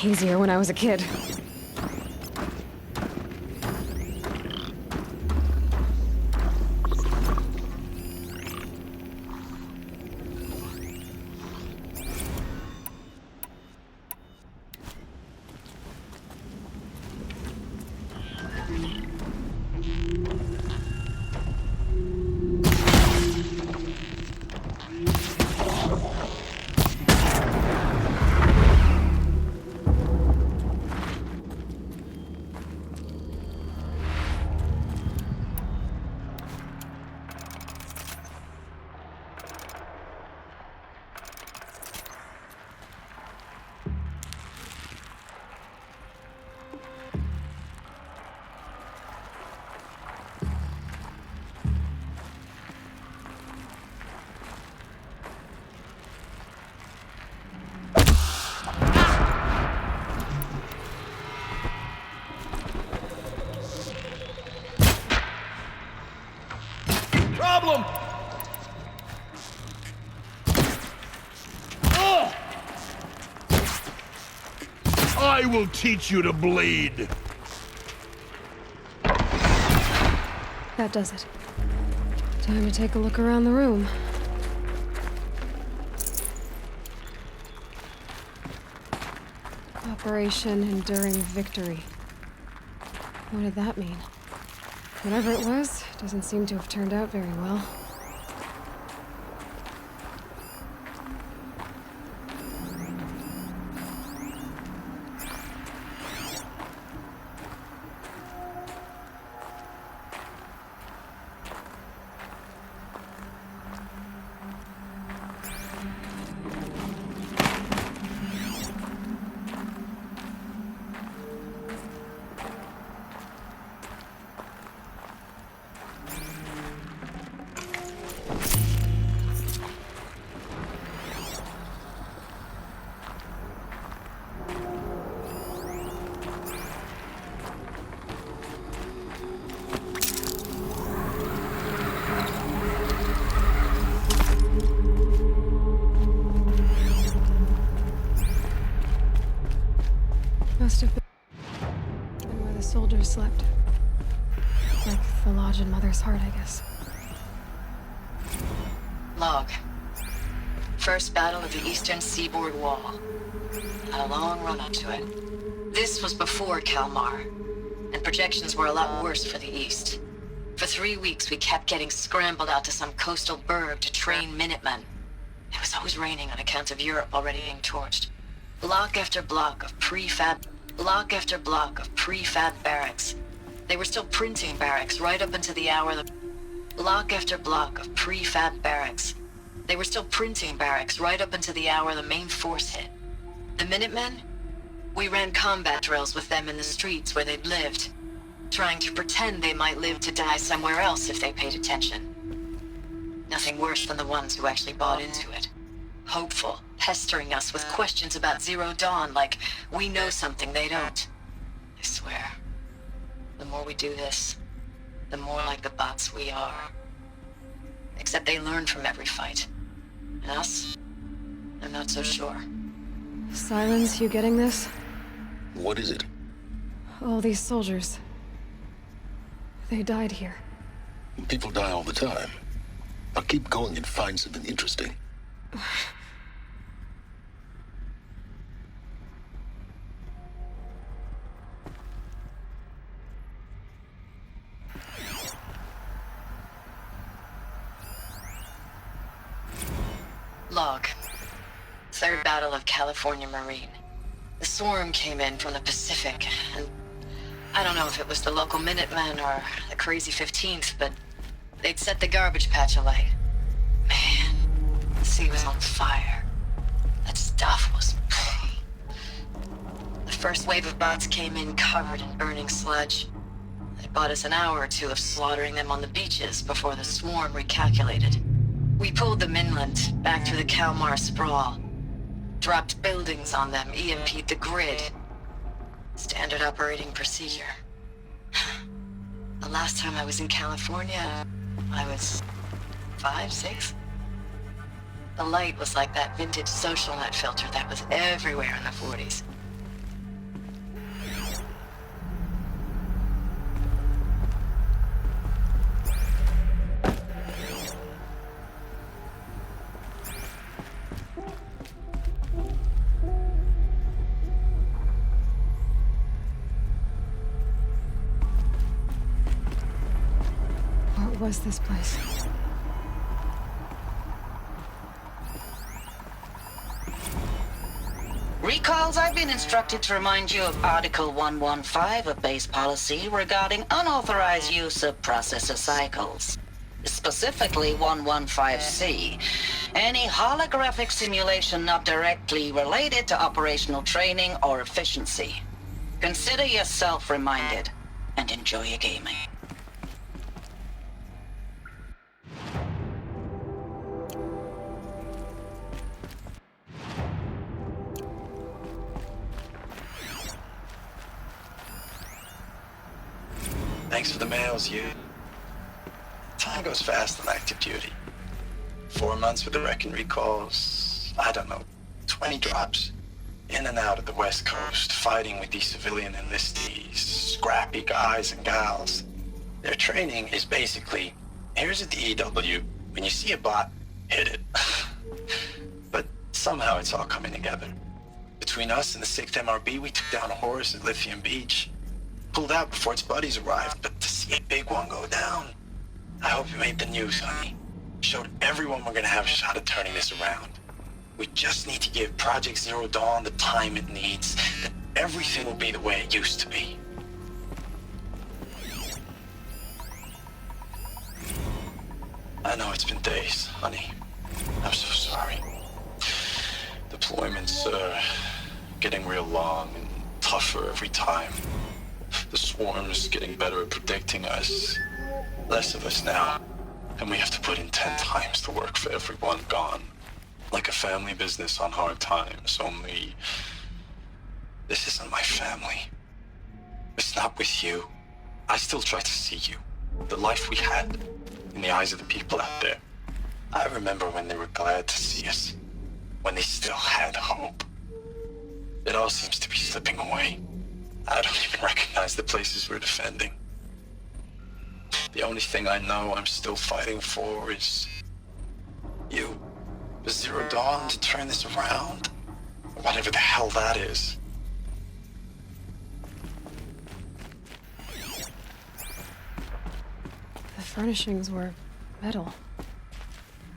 Easier when I was a kid. Problem! Ugh! I will teach you to bleed. That does it. Time to take a look around the room. Operation Enduring Victory. What did that mean? Whatever it was, doesn't seem to have turned out very well. Must have been where the soldiers slept. Like the lodge in Mother's Heart, I guess. Log. First battle of the Eastern Seaboard Wall. Had a long run up to it. This was before Kalmar, and projections were a lot worse for the East. For 3 weeks, we kept getting scrambled out to some coastal burg to train Minutemen. It was always raining on account of Europe already being torched. Block after block of prefab barracks. They were still printing barracks right up until the hour the... Block after block of prefab barracks. They were still printing barracks right up until the hour the main force hit. The Minutemen? We ran combat drills with them in the streets where they'd lived, trying to pretend they might live to die somewhere else if they paid attention. Nothing worse than the ones who actually bought into it. Hopeful, pestering us with questions about Zero Dawn like we know something they don't. I swear, the more we do this, the more like the bots we are. Except they learn from every fight. And us? I'm not so sure. Silence, you getting this? What is it? All these soldiers. They died here. People die all the time. I'll keep going and find something interesting. Log. Third Battle of California Marine. The swarm came in from the Pacific, and I don't know if it was the local Minutemen or the Crazy 15th, but they'd set the garbage patch alight. Man, the sea was on fire. That stuff was... The first wave of bots came in covered in burning sludge. It bought us an hour or two of slaughtering them on the beaches before the swarm recalculated. We pulled them inland, back through the Kalmar sprawl. Dropped buildings on them, EMP'd the grid. Standard operating procedure. The last time I was in California, I was 5, 6? The light was like that vintage social net filter that was everywhere in the 40s. was this place? Recalls, I've been instructed to remind you of Article 115 of base policy regarding unauthorized use of processor cycles. Specifically 115C. Any holographic simulation not directly related to operational training or efficiency. Consider yourself reminded, and enjoy your gaming. Thanks for the mails, you. Time goes fast on active duty. 4 months with the wreck and recalls, I don't know, 20 drops. In and out of the West Coast, fighting with these civilian enlistees, scrappy guys and gals. Their training is basically, here's a DEW, when you see a bot, hit it. But somehow it's all coming together. Between us and the 6th MRB, we took down a horse at Lithium Beach. Pulled out before its buddies arrived, but to see a big one go down, I hope you made the news, honey. Showed everyone we're gonna have a shot at turning this around. We just need to give Project Zero Dawn the time it needs, then everything will be the way it used to be. I know it's been days, honey. I'm so sorry. Deployments are getting real long and tougher every time. The swarm's getting better at predicting us. Less of us now. And we have to put in 10 times the work for everyone gone. Like a family business on hard times, only... this isn't my family. It's not with you. I still try to see you. The life we had in the eyes of the people out there. I remember when they were glad to see us. When they still had hope. It all seems to be slipping away. I don't even recognize the places we're defending. The only thing I know I'm still fighting for is... you. The Zero Dawn to turn this around. Whatever the hell that is. The furnishings were metal.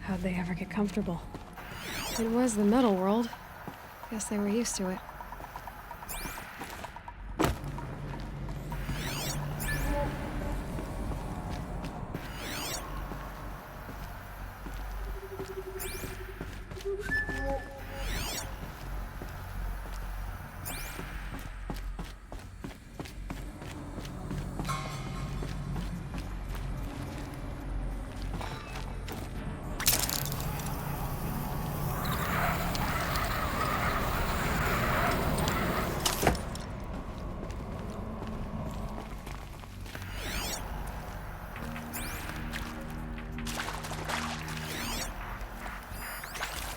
How'd they ever get comfortable? It was the metal world. Guess they were used to it.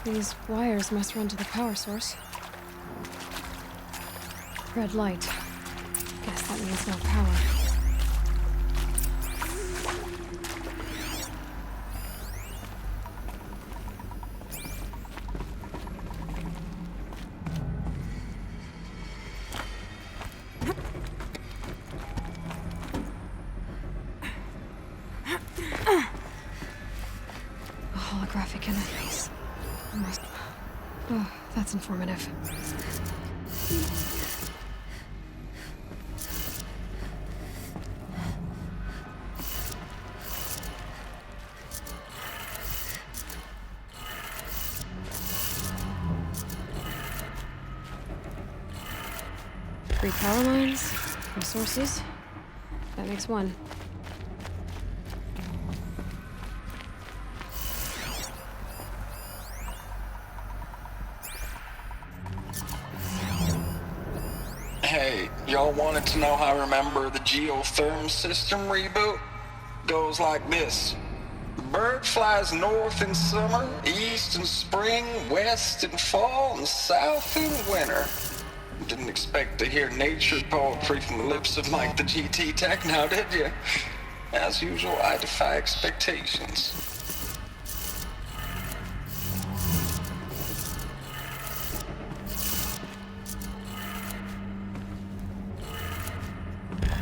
These wires must run to the power source. Red light. Guess that means no power. A holographic interface. Oh, that's informative. Three power lines, resources. That makes one. Hey, y'all wanted to know how I remember the geotherm system reboot? Goes like this. The bird flies north in summer, east in spring, west in fall, and south in winter. Didn't expect to hear nature poetry from the lips of Mike the GT Tech now, did you? As usual, I defy expectations.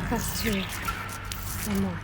That's two. One more.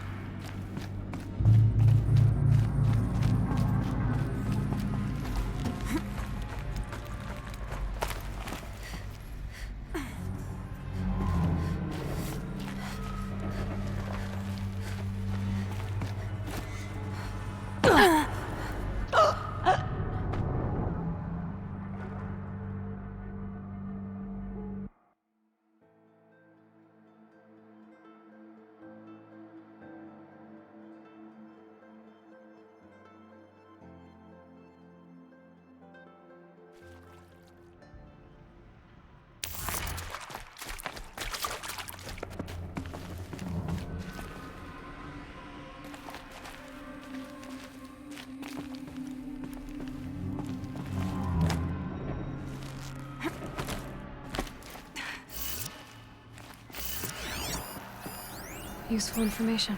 Useful information.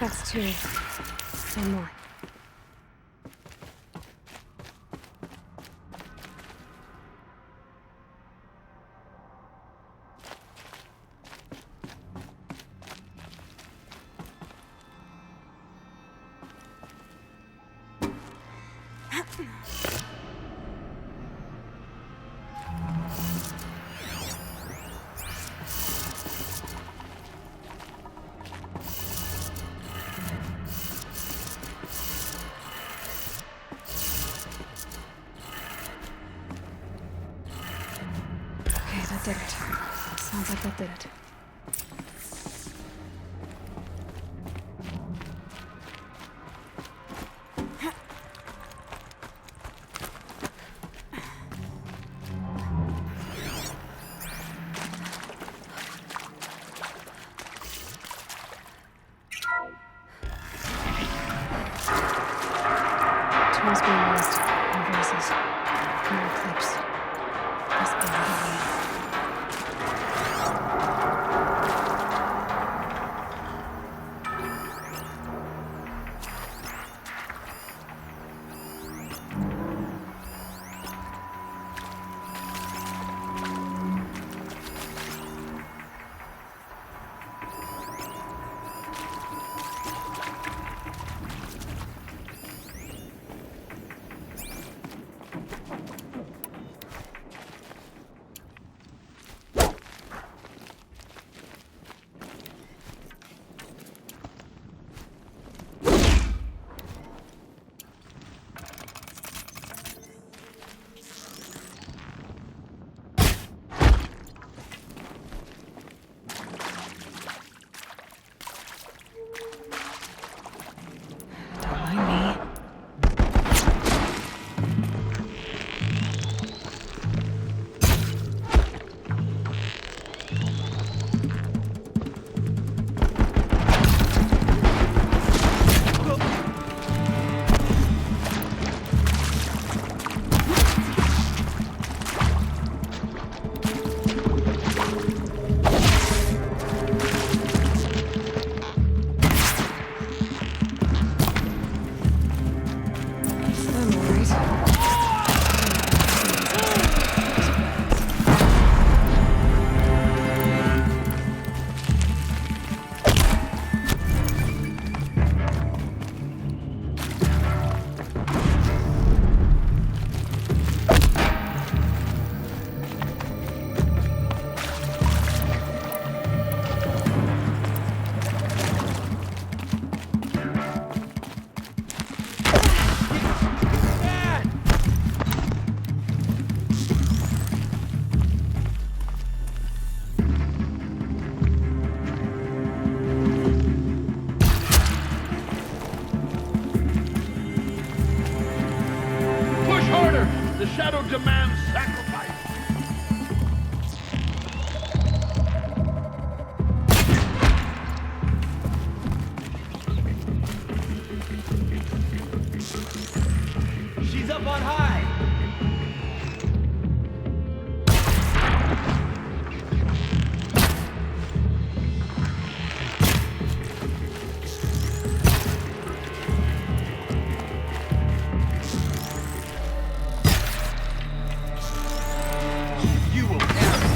That's two. One more. Okay, that did it. Sounds like that did it. Tools being used. Invoices. More clips. Must be another way. Don't mind me. It's them, all right. Push harder! The shadow demands sacrifice! She's up on high. You will never.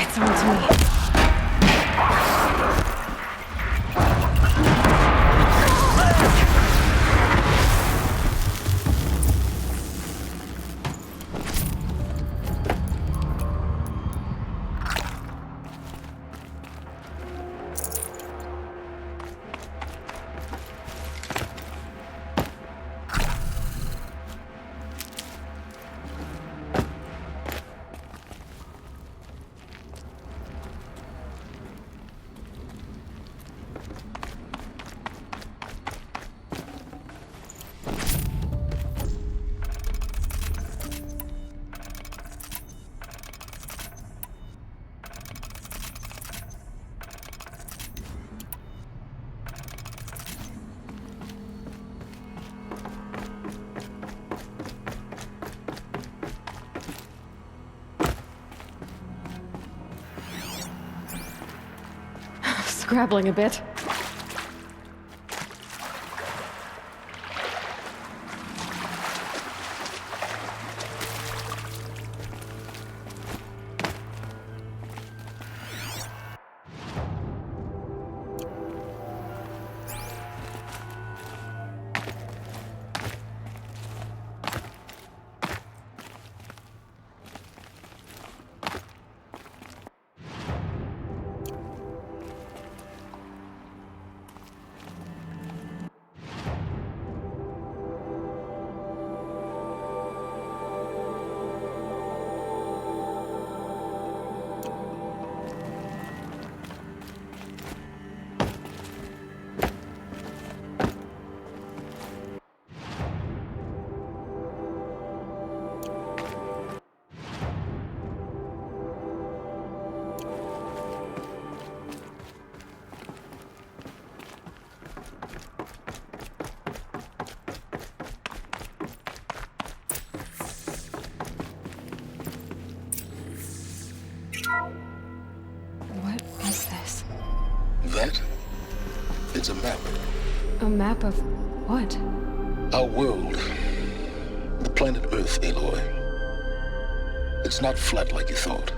It's on to me. grappling a bit. What is this? That? It's a map. A map of what? Our world. The planet Earth, Aloy. It's not flat like you thought.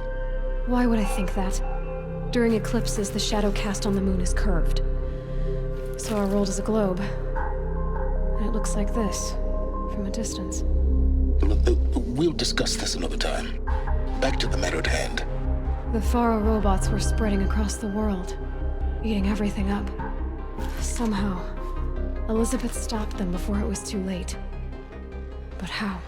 Why would I think that? During eclipses, the shadow cast on the moon is curved. So our world is a globe. And it looks like this, from a distance. We'll discuss this another time. Back to the matter at hand. The Faro robots were spreading across the world, eating everything up. Somehow, Elizabeth stopped them before it was too late. But how?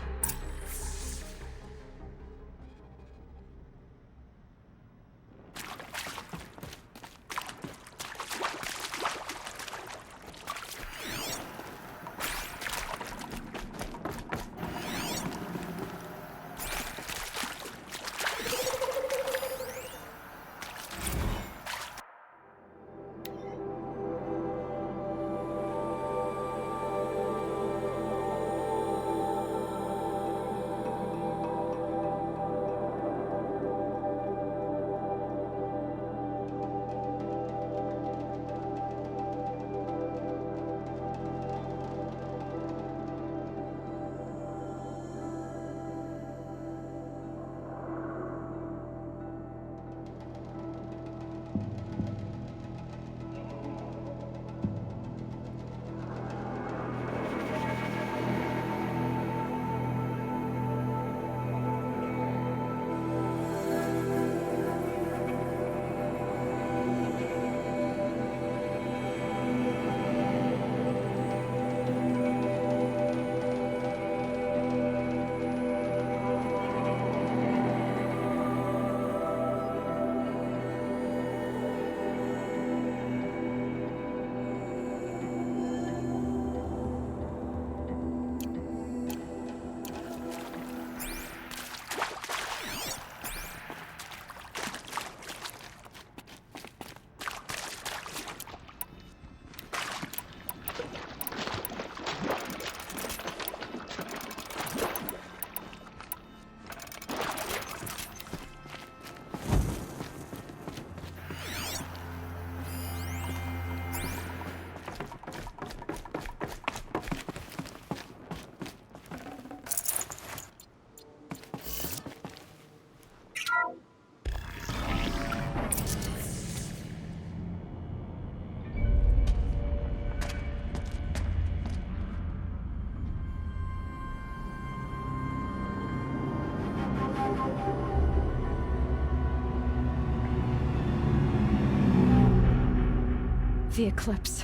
The eclipse.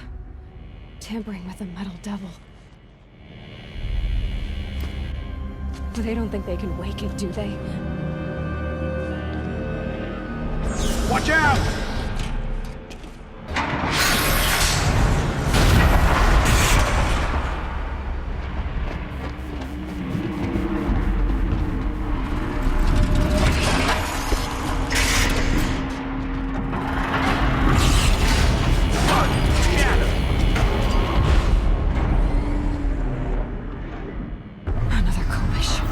Tampering with the metal devil. But they don't think they can wake it, do they? Watch out! Another collision.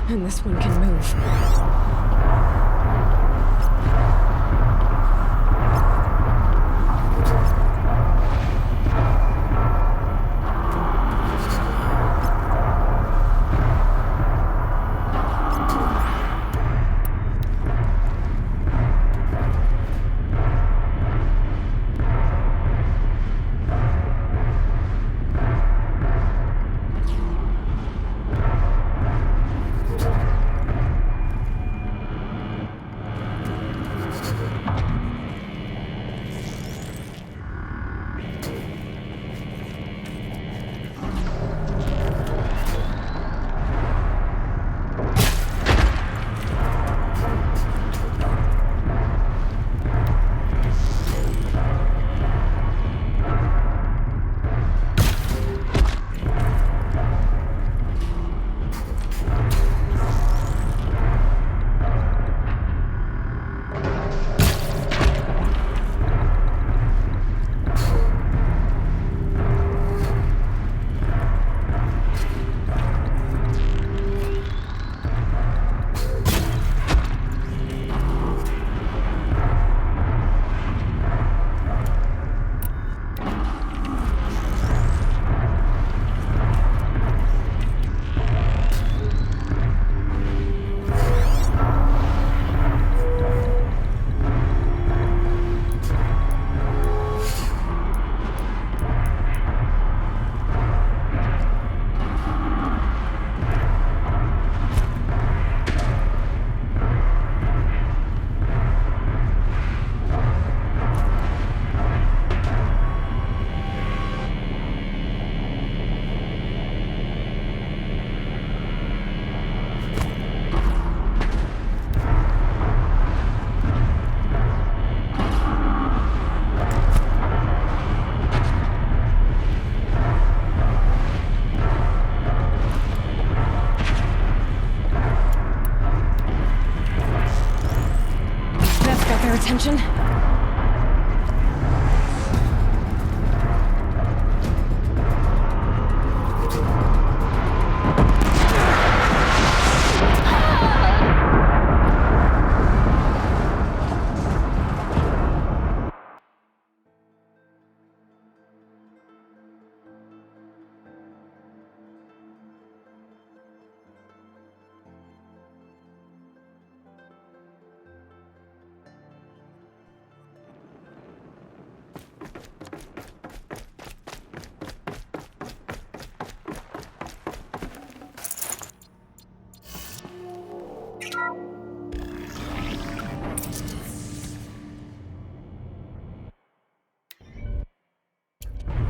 And this one can move. attention?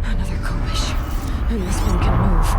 Another Koish. And this one can move.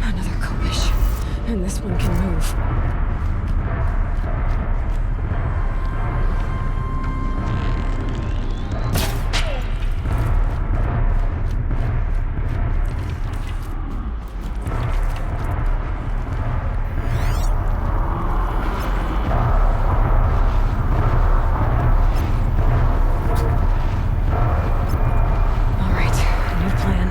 Another Koish. And this one can move. All right, new plan.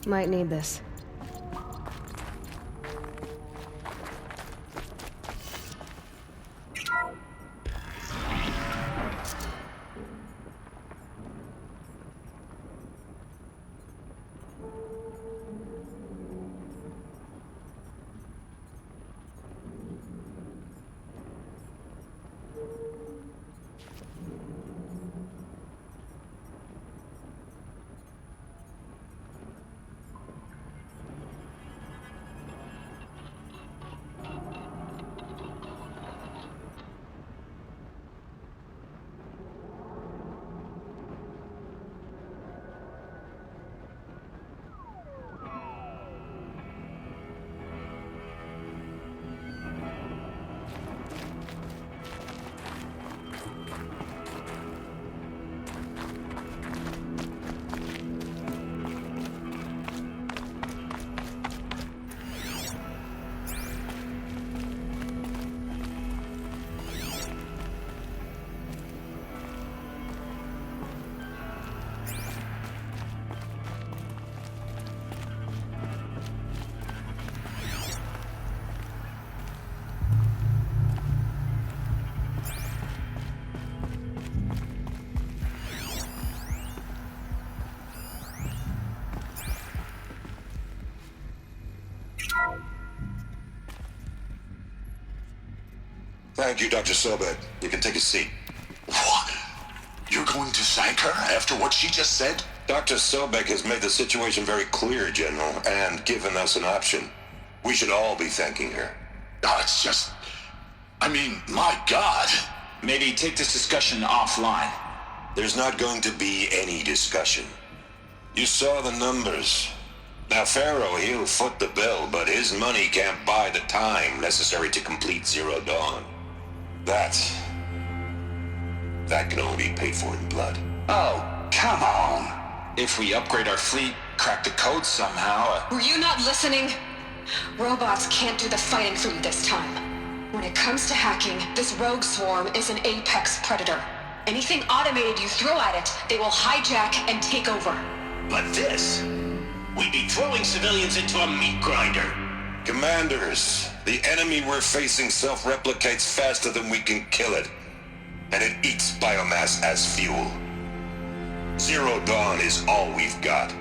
Might need this. Thank you, Dr. Sobek. You can take a seat. What? You're going to thank her after what she just said? Dr. Sobek has made the situation very clear, General, and given us an option. We should all be thanking her. Oh, it's just... I mean, my God. Maybe take this discussion offline. There's not going to be any discussion. You saw the numbers. Now, Pharaoh, he'll foot the bill, but his money can't buy the time necessary to complete Zero Dawn. That can only be paid for in blood. Oh, come on. If we upgrade our fleet, crack the code somehow... Were you not listening? Robots can't do the fighting for you this time. When it comes to hacking, this rogue swarm is an apex predator. Anything automated you throw at it, they will hijack and take over. But this... we'd be throwing civilians into a meat grinder. Commanders, the enemy we're facing self-replicates faster than we can kill it. And it eats biomass as fuel. Zero Dawn is all we've got.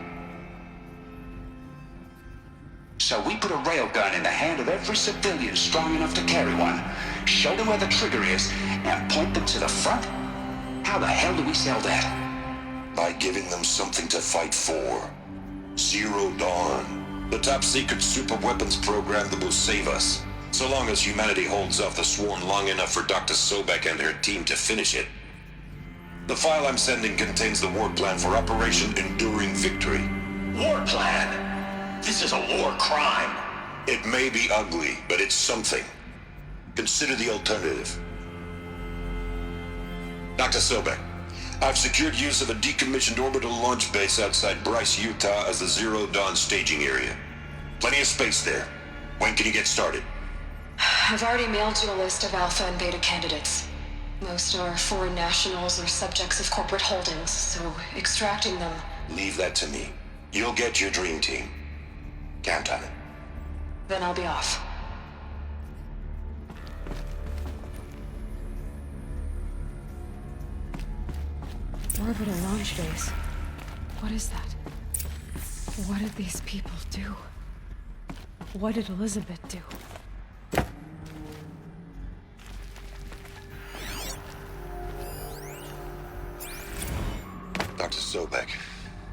So we put a railgun in the hand of every civilian strong enough to carry one, show them where the trigger is, and point them to the front? How the hell do we sell that? By giving them something to fight for. Zero Dawn. The top-secret super-weapons program that will save us. So long as humanity holds off the swarm long enough for Dr. Sobek and her team to finish it. The file I'm sending contains the war plan for Operation Enduring Victory. War plan? This is a war crime. It may be ugly, but it's something. Consider the alternative. Dr. Sobek, I've secured use of a decommissioned orbital launch base outside Bryce, Utah as the Zero Dawn staging area. Plenty of space there. When can you get started? I've already mailed you a list of alpha and beta candidates. Most are foreign nationals or subjects of corporate holdings, so extracting them... Leave that to me. You'll get your dream team. Count on it. Then I'll be off. Orbital launch base. What is that? What did these people do? What did Elizabeth do? Dr. Sobek,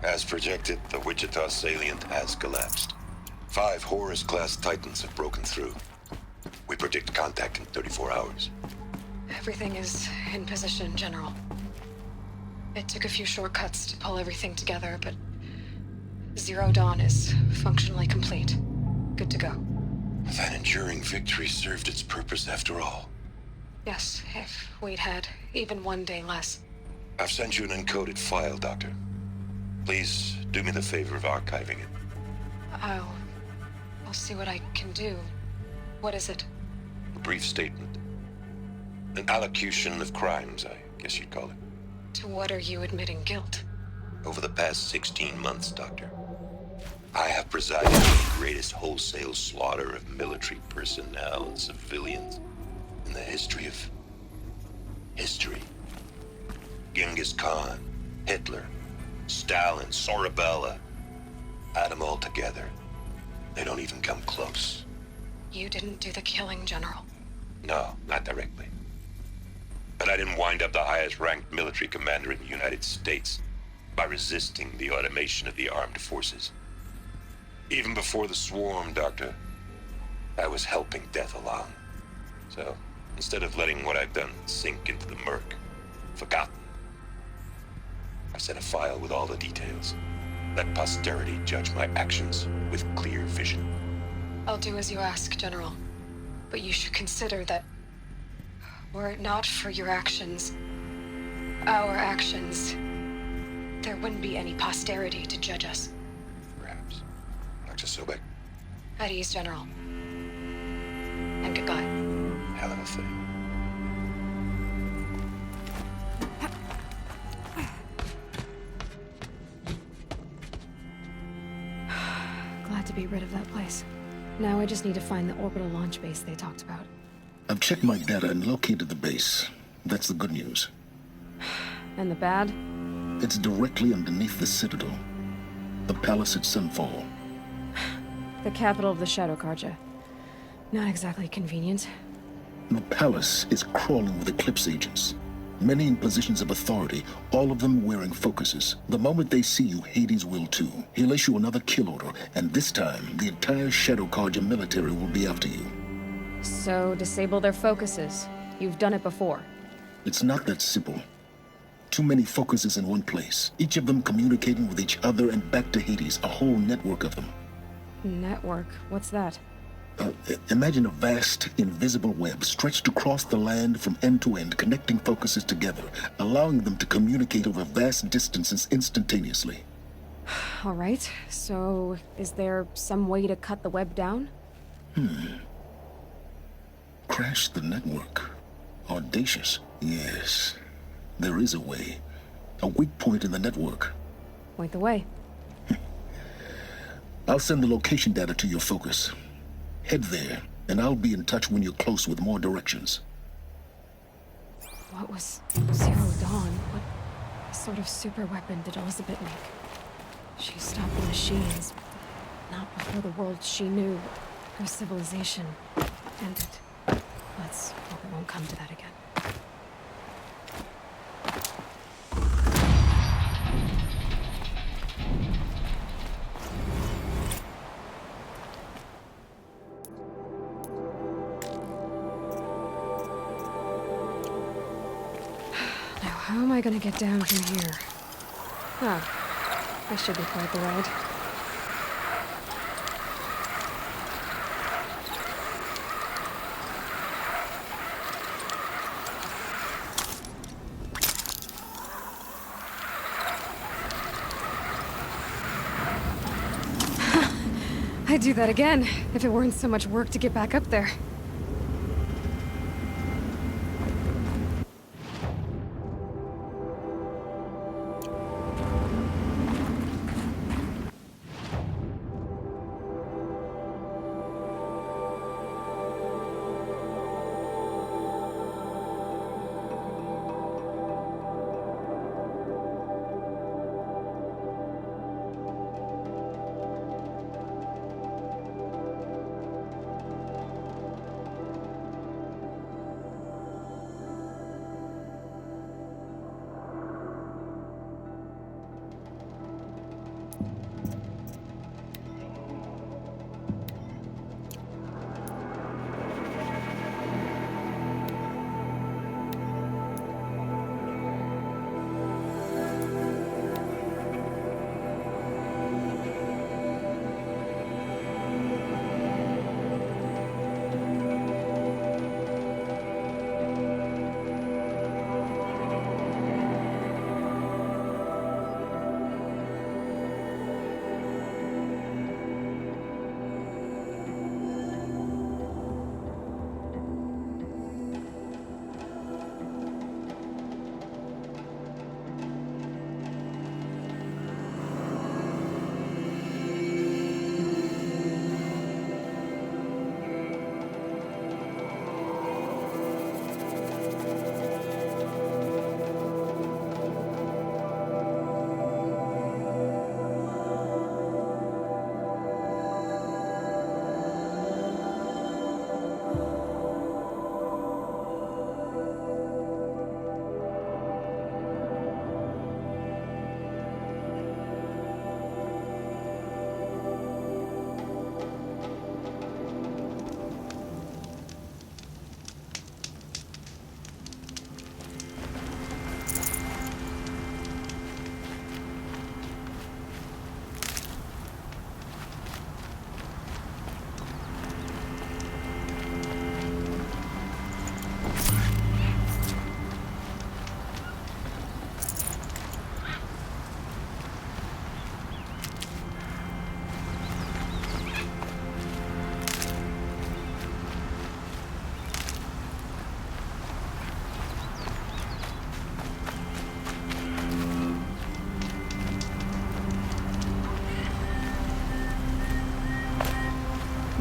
as projected, the Wichita salient has collapsed. 5 Horus-class Titans have broken through. We predict contact in 34 hours. Everything is in position, General. It took a few shortcuts to pull everything together, but Zero Dawn is functionally complete. Good to go. That enduring victory served its purpose after all. Yes, if we'd had even one day less. I've sent you an encoded file, Doctor. Please do me the favor of archiving it. I'll see what I can do. What is it? A brief statement. An allocution of crimes, I guess you'd call it. To what are you admitting guilt? Over the past 16 months, Doctor. I have presided over the greatest wholesale slaughter of military personnel and civilians in the history of history. Genghis Khan, Hitler, Stalin, Sorabella. Add them all together. They don't even come close. You didn't do the killing, General. No, not directly. But I didn't wind up the highest ranked military commander in the United States by resisting the automation of the armed forces. Even before the swarm, Doctor, I was helping death along. So, instead of letting what I've done sink into the murk, forgotten, I've sent a file with all the details. Let posterity judge my actions with clear vision. I'll do as you ask, General. But you should consider that were it not for your actions, our actions, there wouldn't be any posterity to judge us. Perhaps. Dr. Sobek, At ease, General. And goodbye. hell of a thing. Glad to be rid of that place. Now I just need to find the orbital launch base they talked about. I've checked my data and located the base. That's the good news. And the bad? It's directly underneath the Citadel. The palace at Sunfall. The capital of the Shadow Carja. Not exactly convenient. The palace is crawling with Eclipse agents. Many in positions of authority, all of them wearing focuses. The moment they see you, Hades will too. He'll issue another kill order, and this time, the entire Shadow Carja military will be after you. So, disable their focuses. You've done it before. It's not that simple. Too many focuses in one place, each of them communicating with each other and back to Hades, a whole network of them. Network? What's that? Imagine a vast, invisible web stretched across the land from end to end, connecting focuses together, allowing them to communicate over vast distances instantaneously. Alright, so is there some way to cut the web down? Crash the network. Audacious. Yes, there is a way. A weak point in the network. Point the way. I'll send the location data to your focus. Head there, and I'll be in touch when you're close with more directions. What was Zero Dawn? What sort of super weapon did Elizabeth make? She stopped the machines, but not before the world she knew, her civilization, ended. Let's hope it won't come to that again. How am I gonna get down from here? Ah, I should be quite the ride. I'd do that again, if it weren't so much work to get back up there.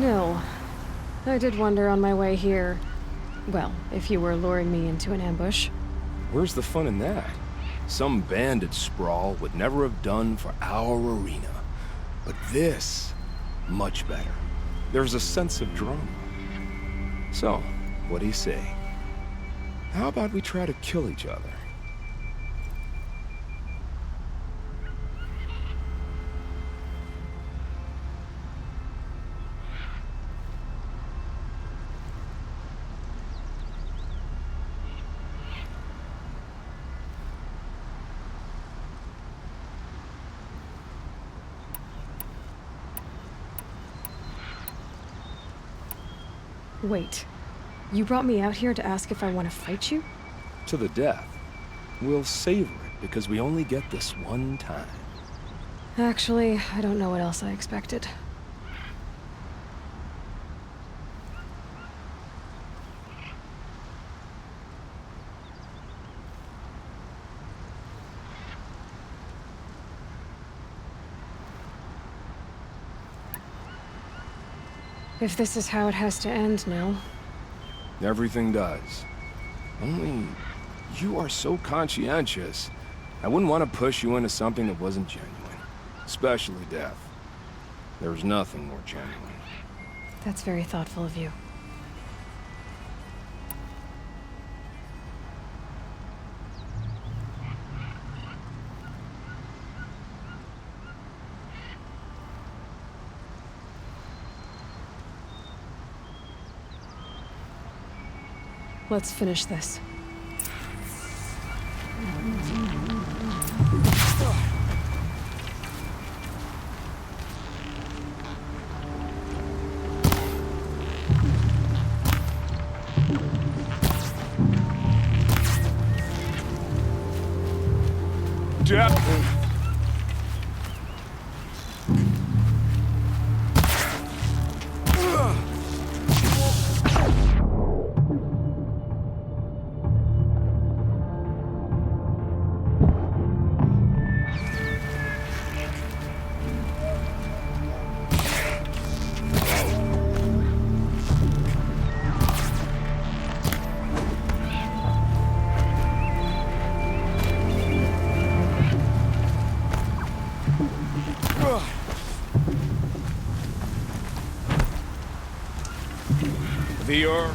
Nil. I did wonder on my way here. Well, if you were luring me into an ambush. Where's the fun in that? Some bandit sprawl would never have done for our arena. But this, much better. There's a sense of drama. So, what do you say? How about we try to kill each other? Wait. You brought me out here to ask if I want to fight you? To the death. We'll savor it because we only get this one time. Actually, I don't know what else I expected. If this is how it has to end, Nil. Everything does. Only, you are so conscientious. I wouldn't want to push you into something that wasn't genuine. Especially death. There's nothing more genuine. That's very thoughtful of you. Let's finish this. VR.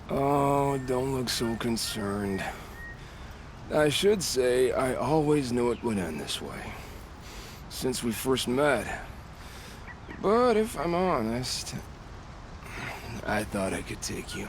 Oh, don't look so concerned. I should say, I always knew it would end this way. Since we first met. But if I'm honest, I thought I could take you.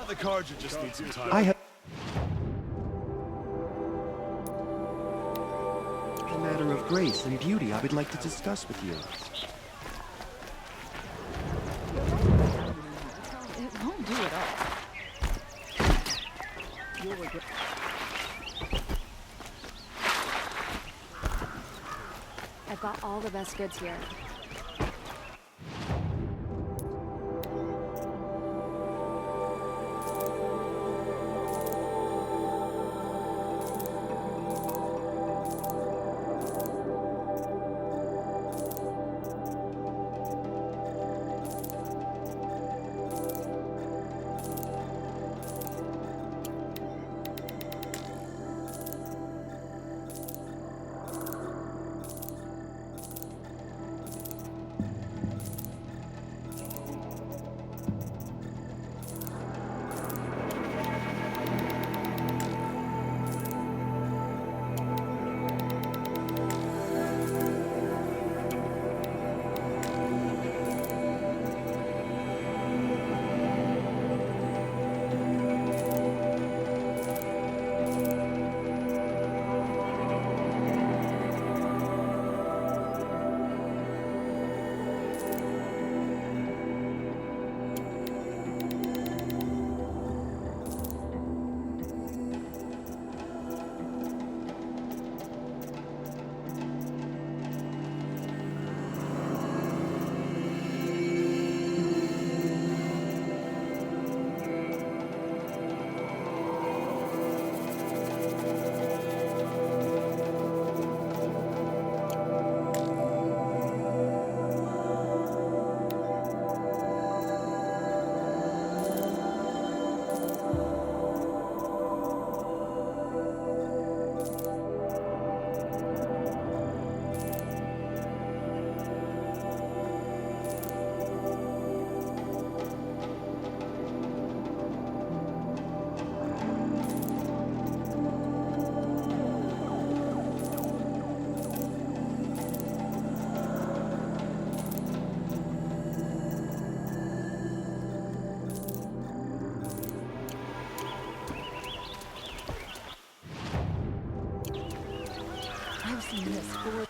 the cards just need some time. I have a matter of grace and beauty I would like to discuss with you. It won't do it all. I've got all the best goods here. I've seen this for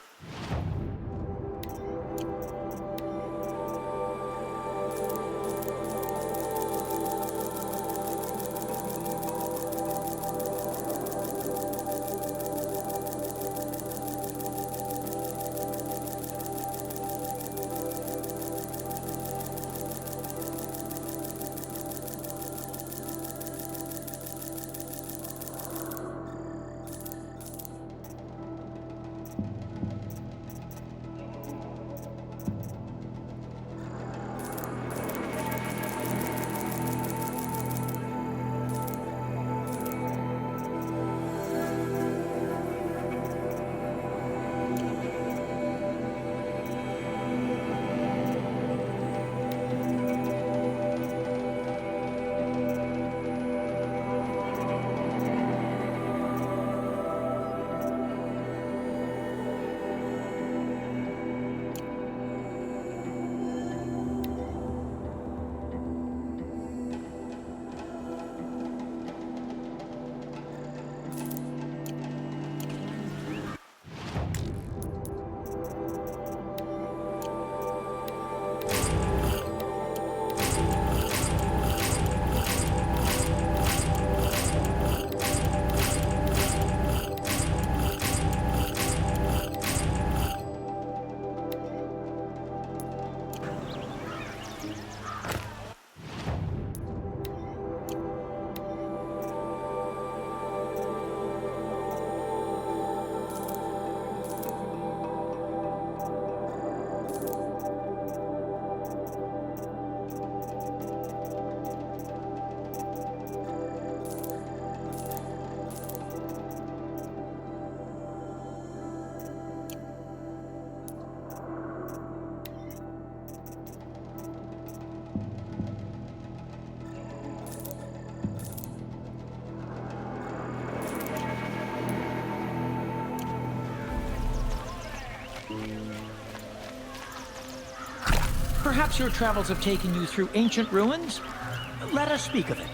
Perhaps your travels have taken you through ancient ruins? Let us speak of it.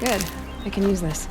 Good. I can use this.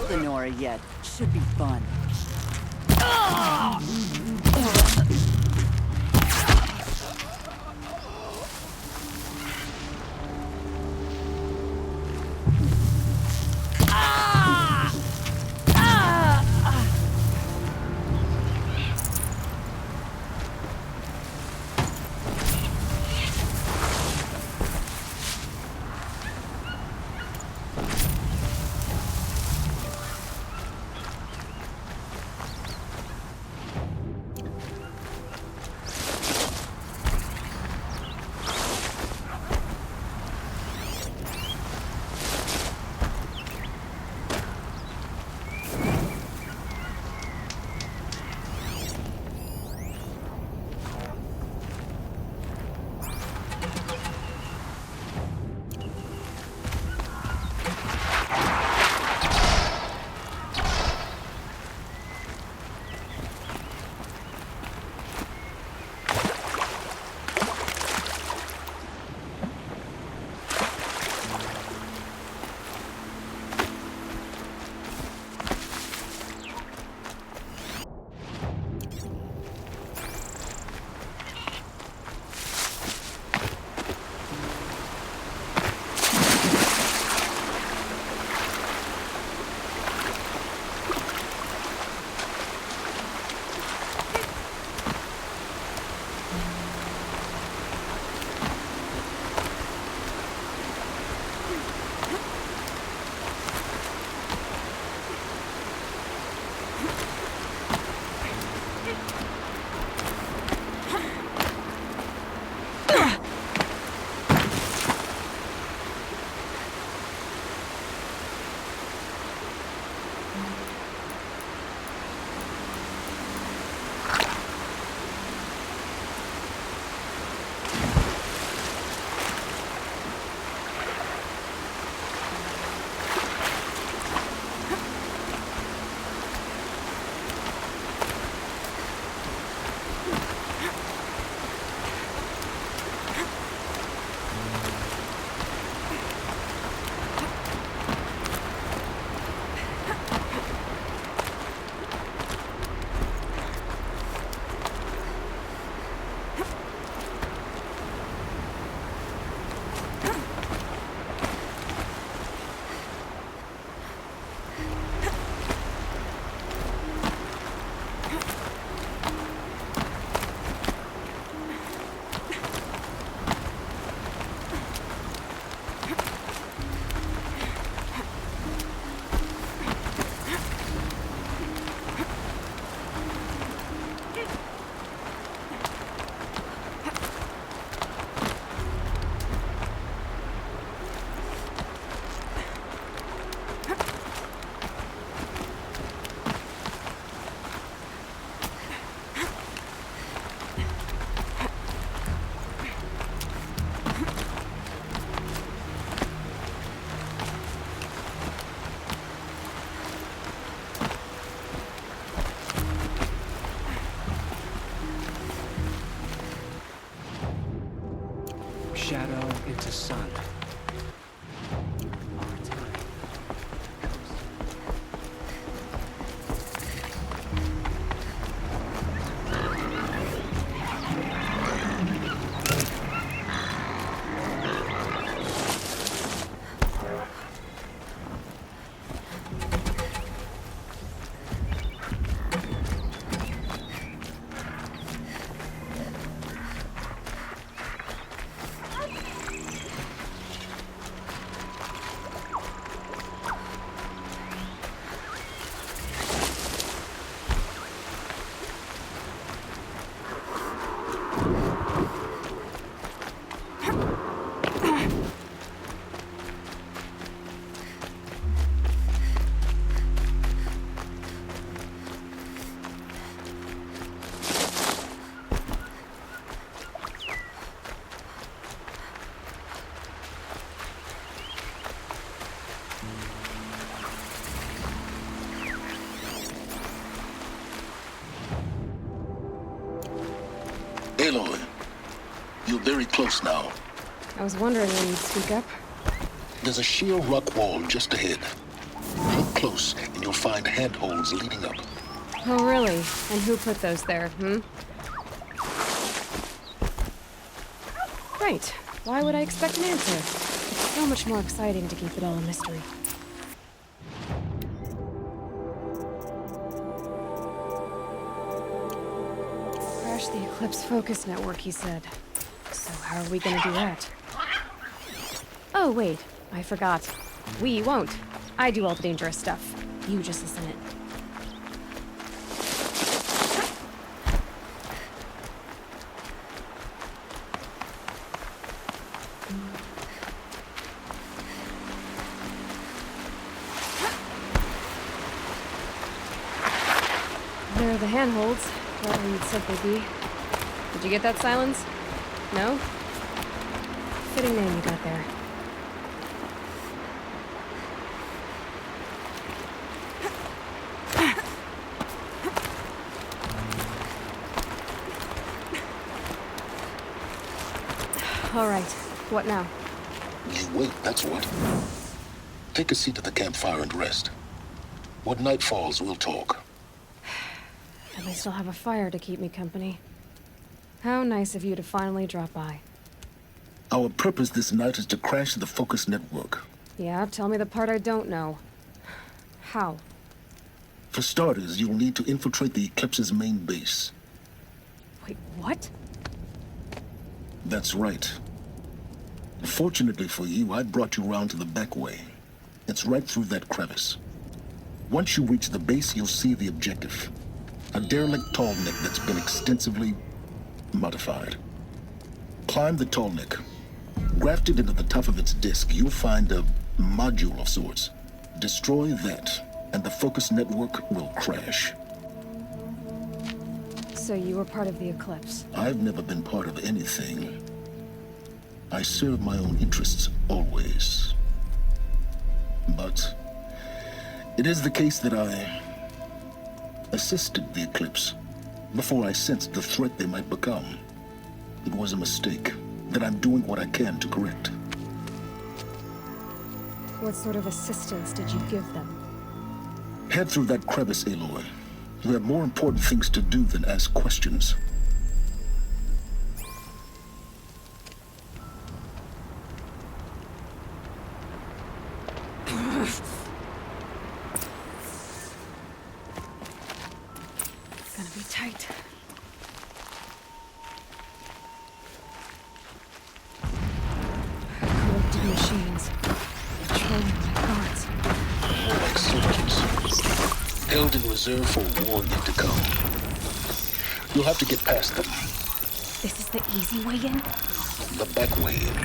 Lenora yet. Should be fun. shadow into sun. Aloy, you're very close now. I was wondering when you'd speak up. There's a sheer rock wall just ahead. Look close, and you'll find handholds leading up. Oh, really? And who put those there, Right. Why would I expect an answer? It's so much more exciting to keep it all a mystery. Crash the Eclipse Focus Network, he said. So how are we gonna do that? Oh, wait. I forgot. We won't. I do all the dangerous stuff. You just listen in. There are the handholds, wherever you'd said they'd be. Did you get that, Silence? No? Fitting name you got there. All right, what now? You wait, that's what. Take a seat at the campfire and rest. When night falls, we'll talk. At least I'll have a fire to keep me company. How nice of you to finally drop by. Our purpose this night is to crash the Focus Network. Yeah, tell me the part I don't know. How? For starters, you'll need to infiltrate the Eclipse's main base. Wait, what? That's right. Fortunately for you, I brought you round to the back way. It's right through that crevice. Once you reach the base, you'll see the objective. A derelict tallneck that's been extensively modified. Climb the tallneck. Grafted into the top of its disk, you'll find a module of sorts. Destroy that, and the Focus Network will crash. So you were part of the Eclipse? I've never been part of anything. I serve my own interests, always. But it is the case that I assisted the Eclipse before I sensed the threat they might become. It was a mistake that I'm doing what I can to correct. What sort of assistance did you give them? Head through that crevice, Aloy. You have more important things to do than ask questions. Gonna be tight. Corrupted machines. Patrolling my guards. More like soldiers. Held in reserve for a war yet to come. You'll have to get past them. This is the easy way in? The back way in.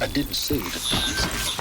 I didn't say it'd be easy.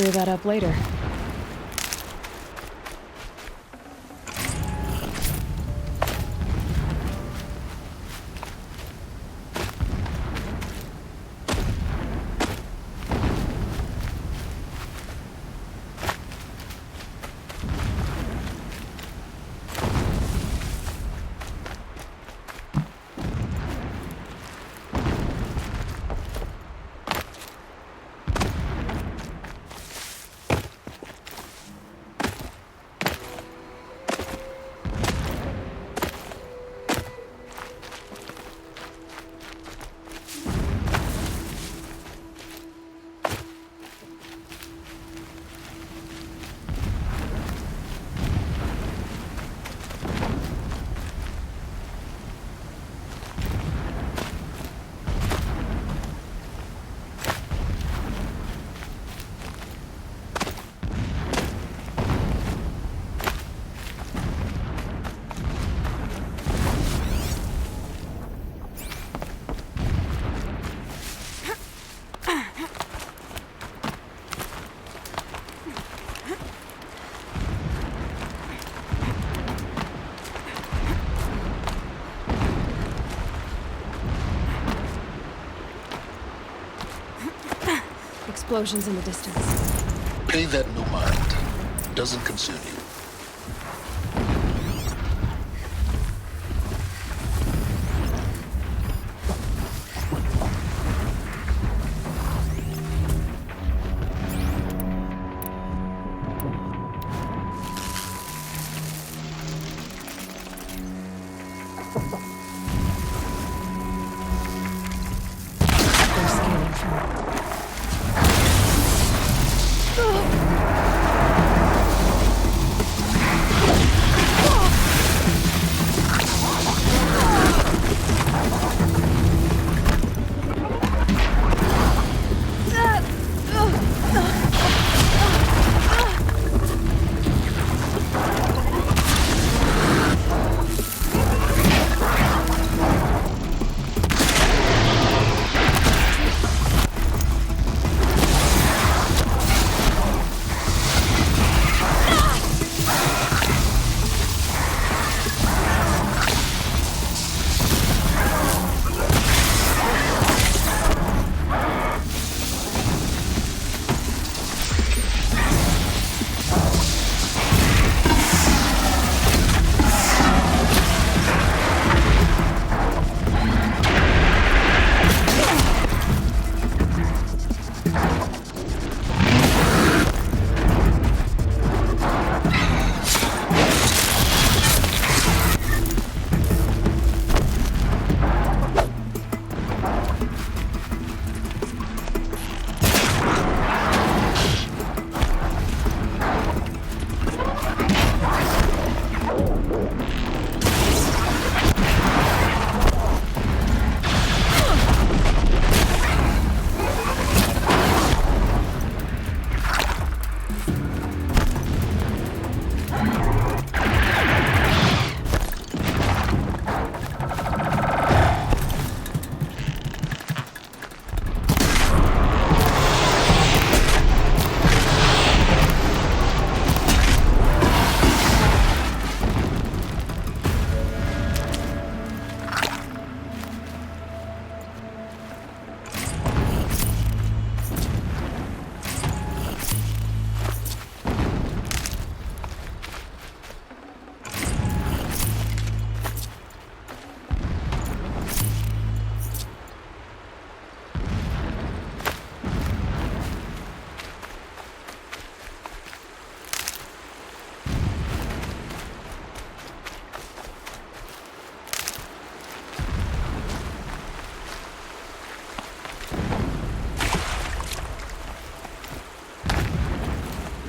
clear that up later. Explosions in the distance. Pay that no mind. Doesn't concern you. They're scaling from.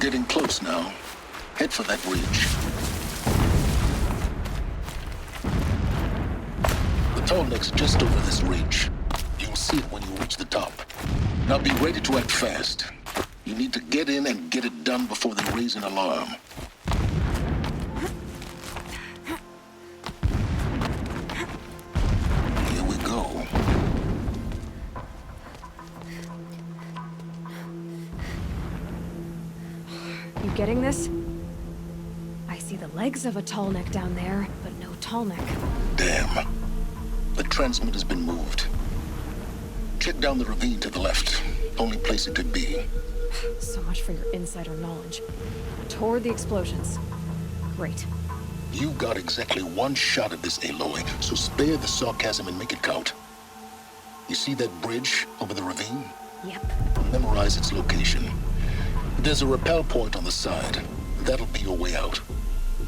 Getting close now. Head for that ridge. The tall neck's just over this ridge. You'll see it when you reach the top. Now be ready to act fast. You need to get in and get it done before they raise an alarm. Here we go. getting this? I see the legs of a tall neck down there, but no tall neck. Damn. The transmitter's been moved. Check down the ravine to the left. Only place it could be. So much for your insider knowledge. Toward the explosions. Great. You've got exactly one shot at this, Aloy, so spare the sarcasm and make it count. You see that bridge over the ravine? Yep. Memorize its location. There's a rappel point on the side. That'll be your way out.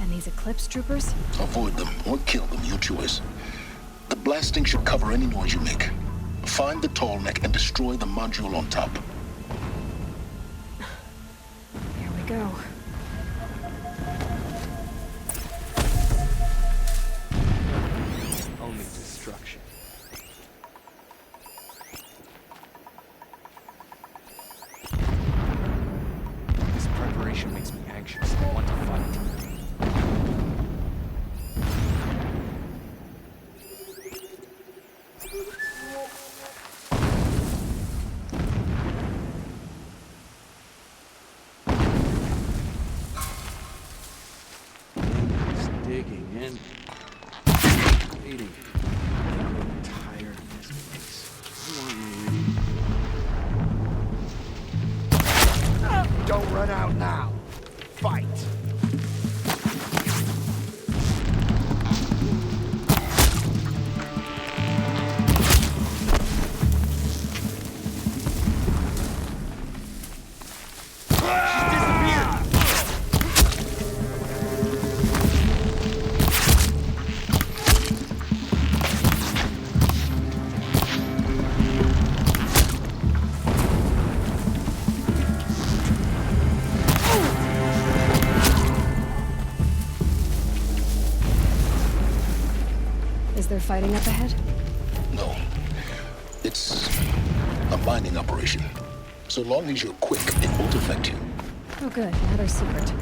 And these Eclipse troopers? Avoid them or kill them, your choice. The blasting should cover any noise you make. Find the tall neck and destroy the module on top. Here we go. Only destruction. This preparation makes me anxious. I want to fight. Digging in, waiting. I'm tired of this place. I want Marie. Don't run out now. Fight. Is there fighting up ahead? No. It's a mining operation. So long as you're quick, it won't affect you. Oh good, another secret.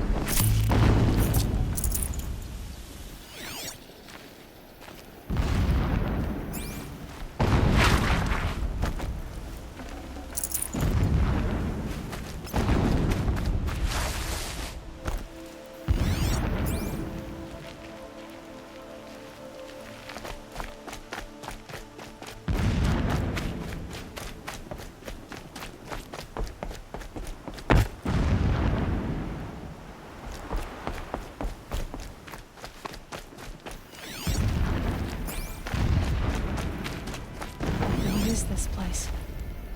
What is this place?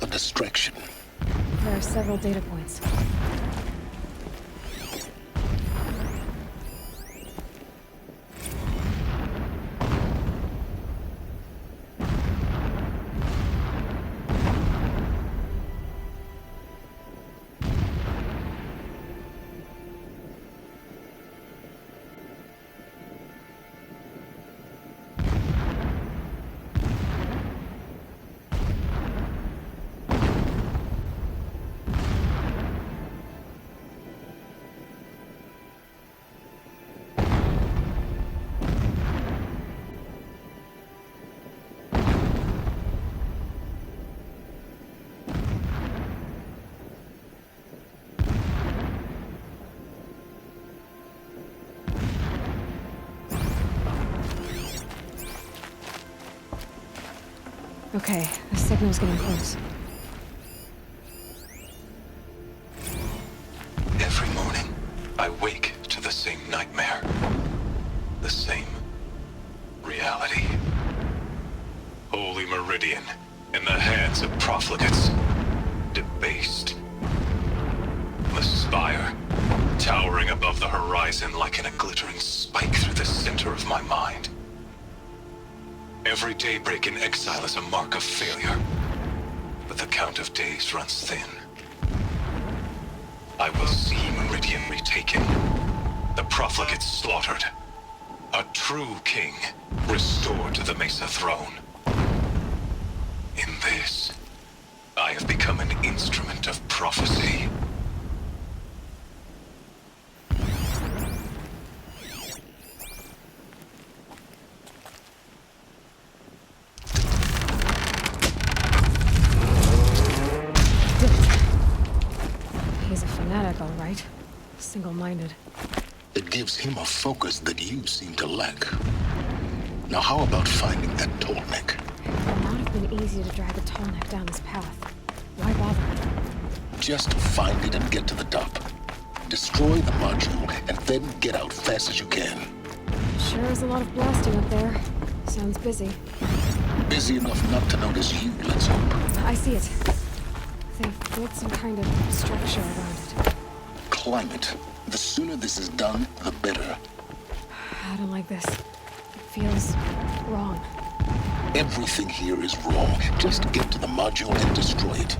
A distraction. There are several data points. Okay, the signal's getting close. Every morning, I wake to the same nightmare. The same reality. Holy Meridian, in the hands of profligates. Debased. The spire, towering above the horizon like a glittering spike through the center of my mind. Every daybreak in exile is a mark of failure, but the count of days runs thin. I will see Meridian retaken, the profligates slaughtered, a true king restored to the Mesa throne. In this, I have become an instrument of prophecy. single-minded. It gives him a focus that you seem to lack. Now how about finding that Tolnek? It would not have been easy to drag a Tolnek down this path. Why bother? Just find it and get to the top. Destroy the module and then get out fast as you can. Sure is a lot of blasting up there. Sounds busy. Busy enough not to notice you, let's hope. I see it. They've built some kind of structure around it. Climb it. The sooner this is done, the better. I don't like this. It feels wrong. Everything here is wrong. Just get to the module and destroy it.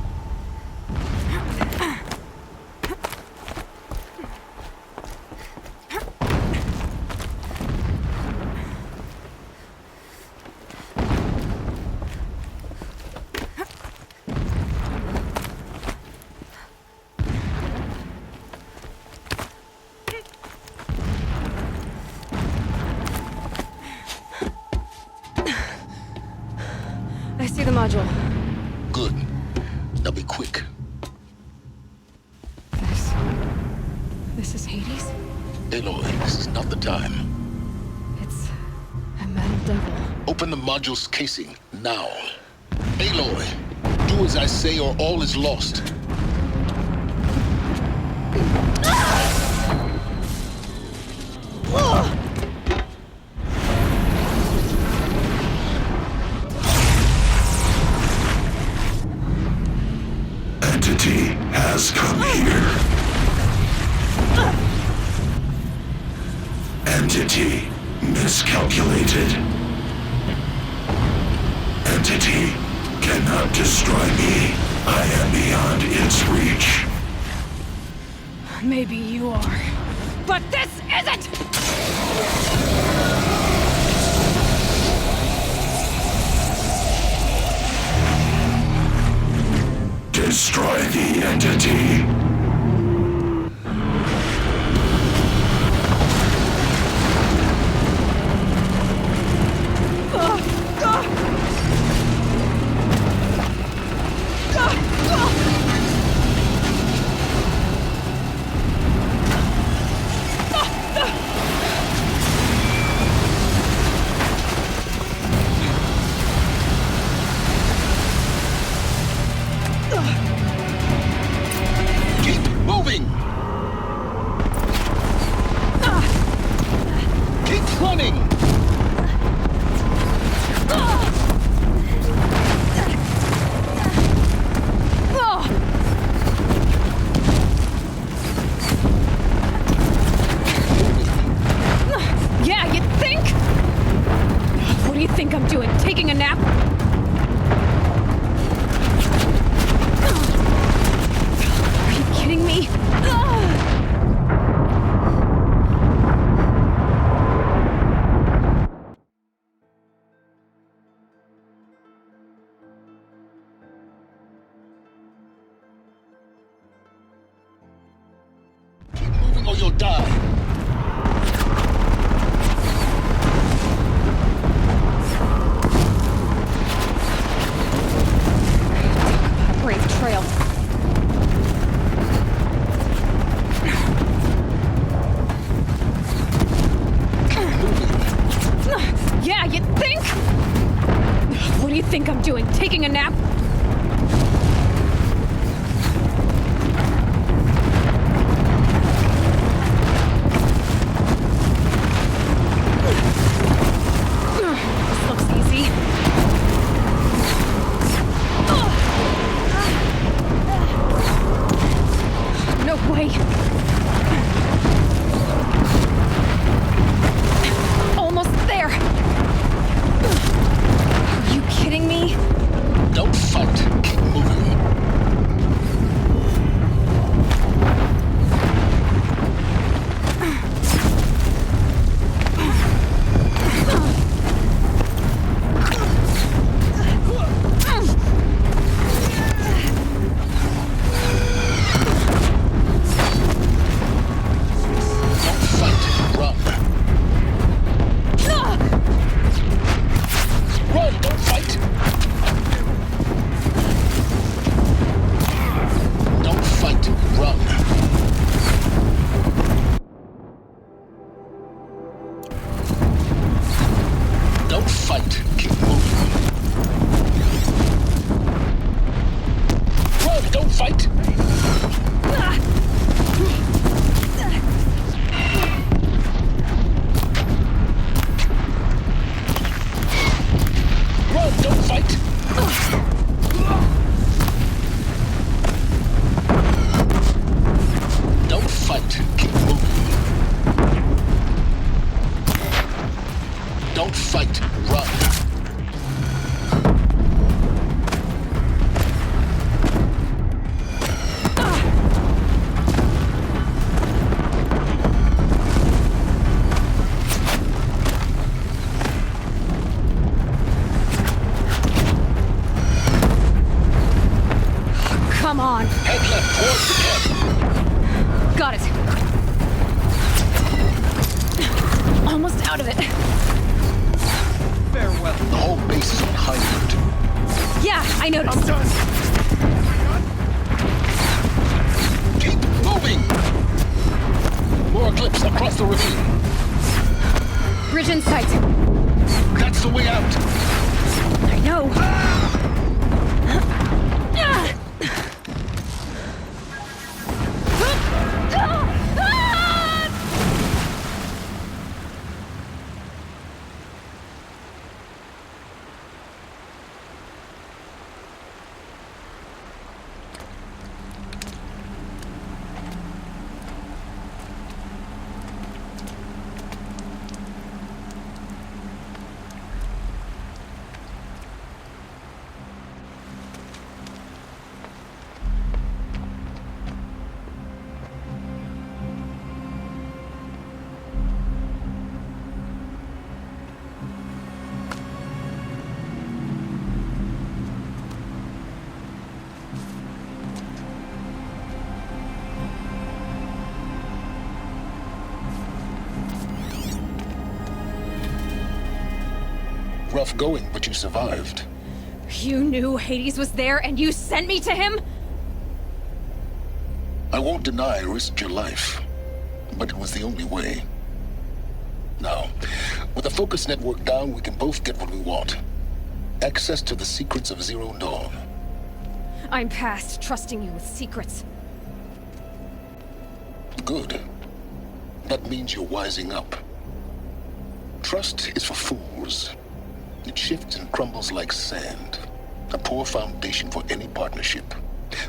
I see the module. Good. Now be quick. This is Hades? Aloy, this is not the time. It's a metal devil. Open the module's casing, now. Aloy, do as I say or all is lost. Entity has come here. Entity miscalculated. Entity cannot destroy me. I am beyond its reach. Maybe you are. But this isn't! Destroy the entity. Taking a nap? Are you kidding me? Keep moving or you'll die. Brave trail. Yeah, you think? What do you think I'm doing? Taking a nap? This looks easy. No way! Almost there! Are you kidding me? Don't fight. fight. Keep moving. Run, don't fight! Run, don't fight! Don't fight. Keep moving. Don't fight. Run. Come on. Head left towards the camp. Got it. Almost out of it. Farewell. The whole base is on high alert. Yeah, I noticed. I'm done. Keep moving. More Eclipse across the ravine. Bridge in sight. That's the way out. I know. Rough going, but you survived. You knew Hades was there and you sent me to him? I won't deny I risked your life, but it was the only way. Now, with the focus network down, we can both get what we want. Access to the secrets of Zero Dawn. I'm past trusting you with secrets. Good. That means you're wising up. Trust is for fools. It shifts and crumbles like sand. A poor foundation for any partnership.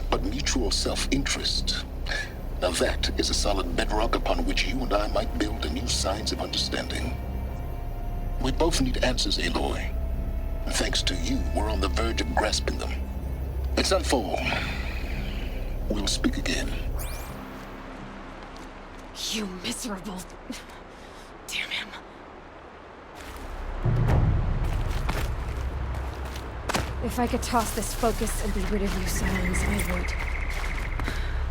But mutual self-interest, now that is a solid bedrock upon which you and I might build a new science of understanding. We both need answers, Aloy. And thanks to you, we're on the verge of grasping them. It's not full. We'll speak again. You miserable... Damn him. If I could toss this focus and be rid of you, Silence, I would.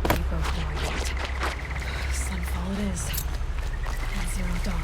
We both know I can't. Sunfall it is. And Zero Dawn.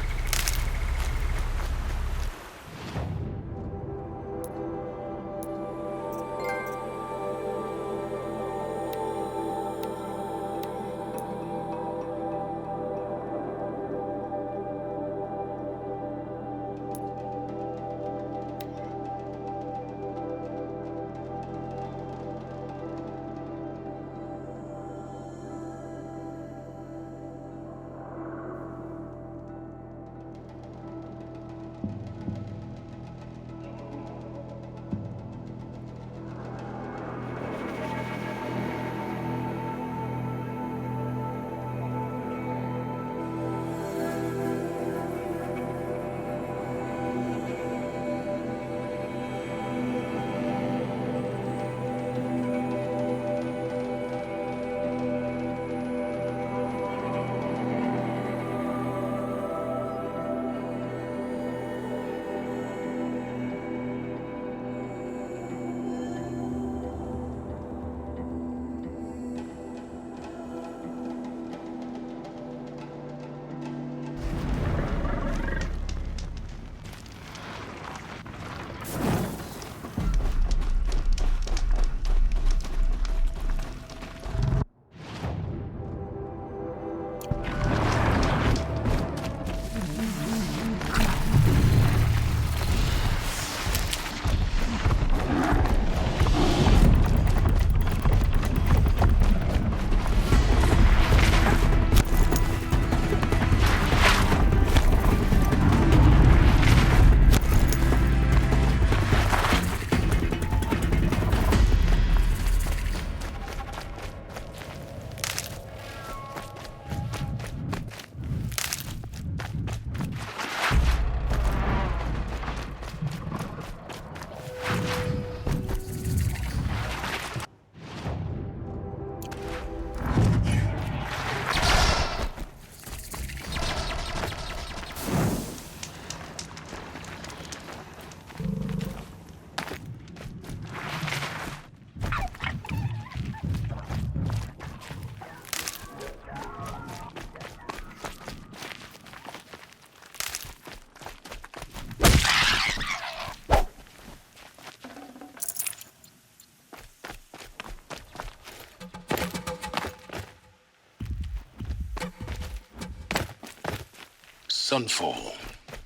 Sunfall.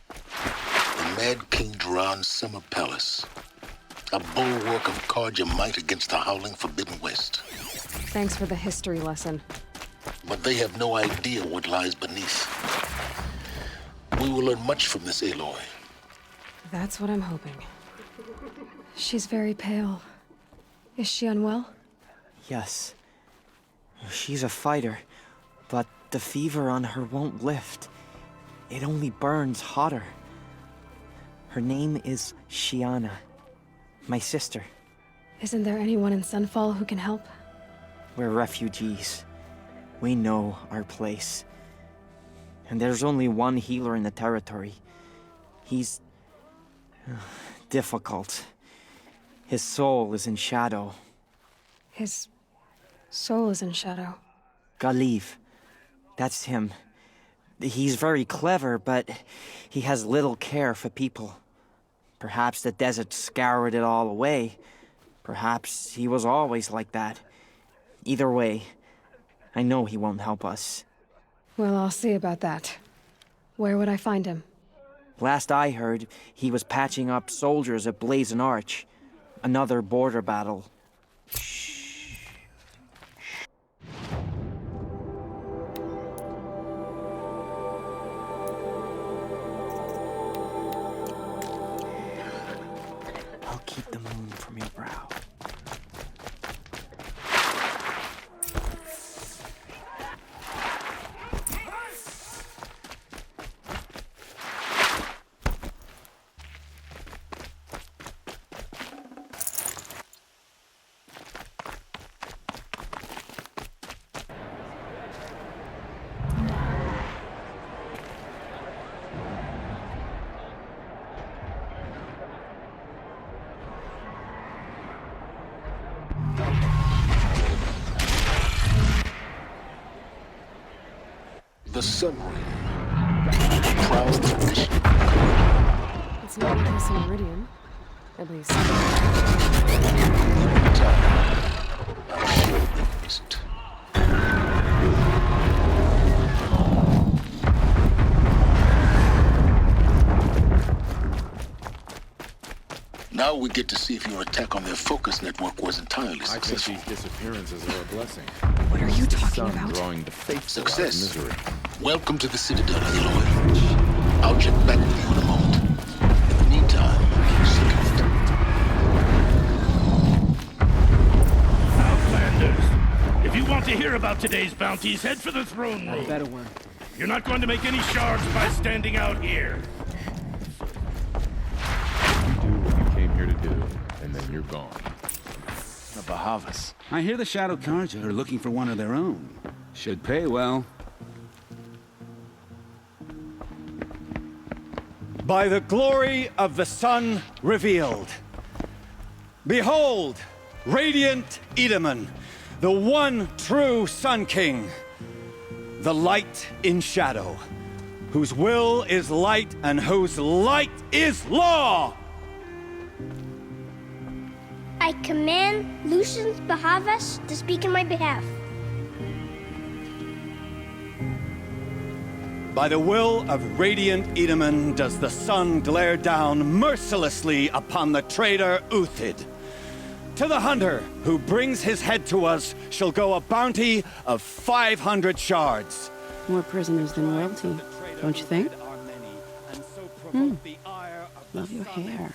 The Mad King Duran Summer Palace. A bulwark of Carja might against the howling Forbidden West. Thanks for the history lesson. But they have no idea what lies beneath. We will learn much from this Aloy. That's what I'm hoping. She's very pale. Is she unwell? Yes. She's a fighter, but the fever on her won't lift. It only burns hotter. Her name is Shiana, my sister. Isn't there anyone in Sunfall who can help? We're refugees. We know our place. And there's only one healer in the territory. He's difficult. His soul is in shadow. His soul is in shadow. Galiv. That's him. He's very clever, but he has little care for people. Perhaps the desert scoured it all away. Perhaps he was always like that. Either way, I know he won't help us. Well, I'll see about that. Where would I find him? Last I heard, he was patching up soldiers at Blazon Arch. Another border battle. I'll keep the moon from your brow. The Sunray. Proud tradition. It's not Encrusted Meridian. At least. I'm sure it isn't. Now we get to see if your attack on their focus network was entirely successful. I think these disappearances are a blessing. What are you The talking sun about? drawing the faithful out of Success. misery. Welcome to the Citadel, Aloy. I'll check back with you in a moment. In the meantime, second. Outlanders, if you want to hear about today's bounties, head for the throne room. Better one. You're not going to make any shards by standing out here. You do what you came here to do, and then you're gone. The Bahavas. I hear the Shadow Carja are looking for one of their own. Should pay well. By the glory of the sun revealed. Behold, radiant Edaman, the one true Sun King. The light in shadow, whose will is light and whose light is law! I command Lucius Bahavas to speak in my behalf. By the will of radiant Edaman does the sun glare down mercilessly upon the traitor Uthid. To the hunter who brings his head to us shall go a bounty of 500 shards. More prisoners than royalty, don't you think? Love your hair.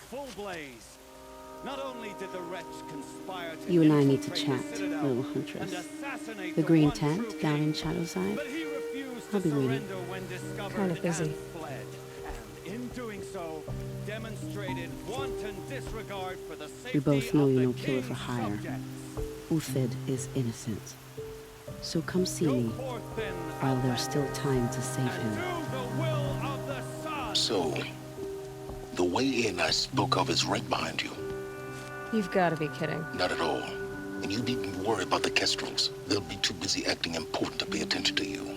You and I need to chat, little huntress. The green tent down in Shadowside? I'll be waiting. Kind of busy. In doing so, demonstrated wanton disregard for the We both safety know of you're the no killer king's for hire. subjects. Uthid is innocent. So come see me, while there's still time to save him. So, the way in I spoke of is right behind you. You've got to be kidding. Not at all. And you needn't worry about the Kestrels. They'll be too busy acting important to pay attention to you.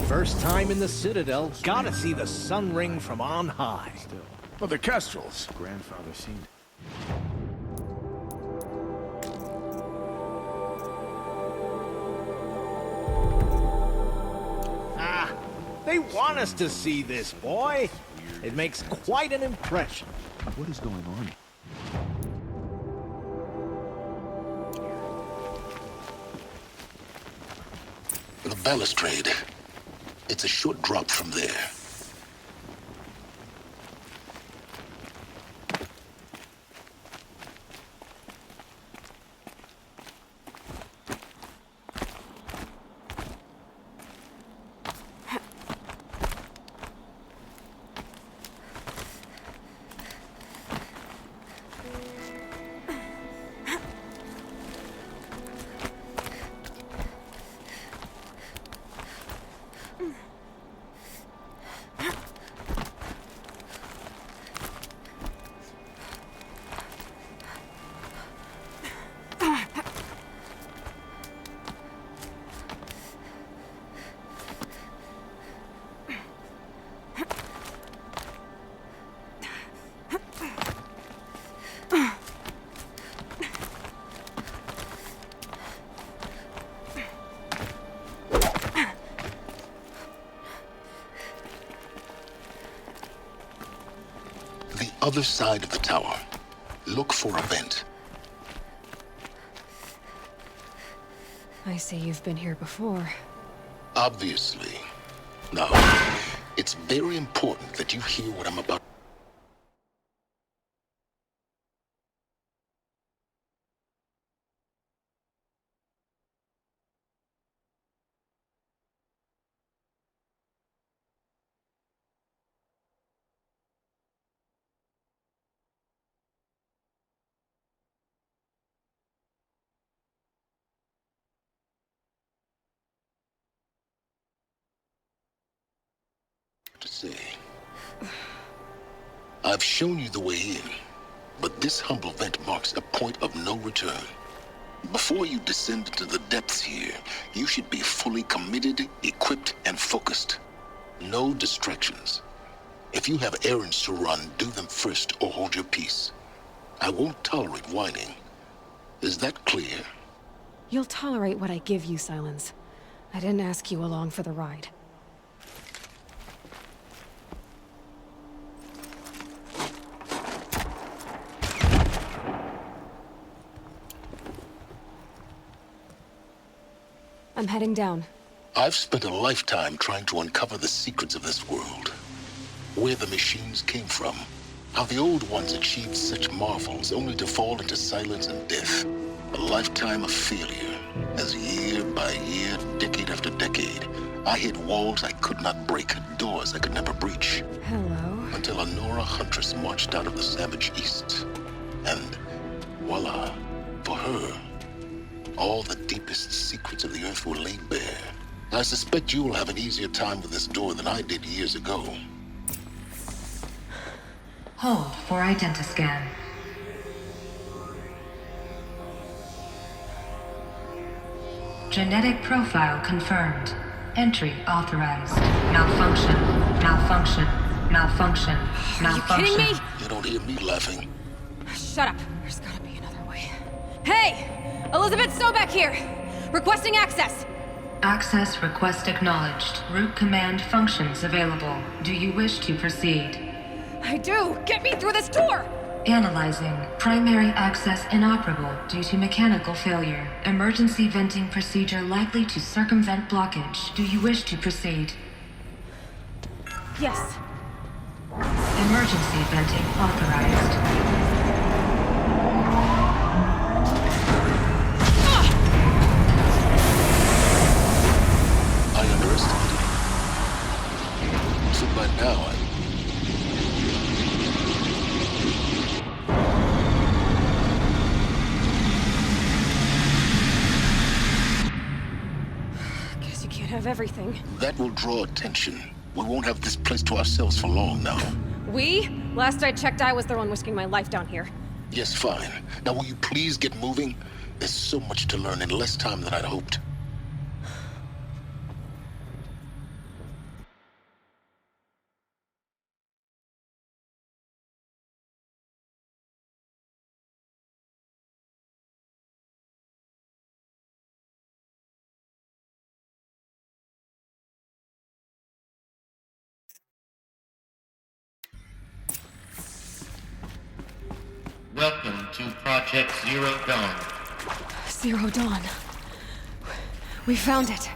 First time in the Citadel, gotta see the sun ring from on high. Well, the Kestrels. Grandfather seen it. They want us to see this, boy. It makes quite an impression. What is going on? The balustrade. It's a short drop from there. Other side of the tower. Look for a vent. I see you've been here before. Obviously. Now, it's very important that you hear what I'm about to say. I've shown you the way in, but this humble vent marks a point of no return. Before you descend into the depths here, you should be fully committed, equipped, and focused. No distractions. If you have errands to run, do them first or hold your peace. I won't tolerate whining. Is that clear? You'll tolerate what I give you, Silence. I didn't ask you along for the ride. I'm heading down. I've spent a lifetime trying to uncover the secrets of this world. Where the machines came from. How the old ones achieved such marvels only to fall into silence and death. A lifetime of failure. As year by year, decade after decade, I hit walls I could not break, doors I could never breach. Hello. Until a Nora huntress marched out of the savage east. And voila, for her, all the deepest secrets of the Earth were laid bare. I suspect you will have an easier time with this door than I did years ago. Hold for identiscan. Genetic profile confirmed. Entry authorized. Malfunction. Malfunction. Malfunction. Malfunction. Are you kidding me? You don't hear me laughing. Shut up. There's gotta be another way. Hey! Elizabeth Sobek here! Requesting access! Access request acknowledged. Root command functions available. Do you wish to proceed? I do! Get me through this door! Analyzing. Primary access inoperable due to mechanical failure. Emergency venting procedure likely to circumvent blockage. Do you wish to proceed? Yes. Emergency venting authorized. I underestimated. So by now, Guess you can't have everything. that will draw attention. We won't have this place to ourselves for long now. We? Last I checked, I was the one risking my life down here. Yes, fine. Now will you please get moving? There's so much to learn in less time than I'd hoped. Welcome to Project Zero Dawn. Zero Dawn. We found it.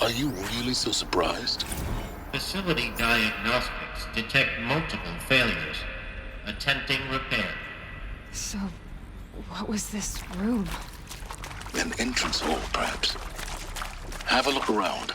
Are you really so surprised? Facility diagnostics detect multiple failures. Attempting repair. So, what was this room? An entrance hall, perhaps. Have a look around.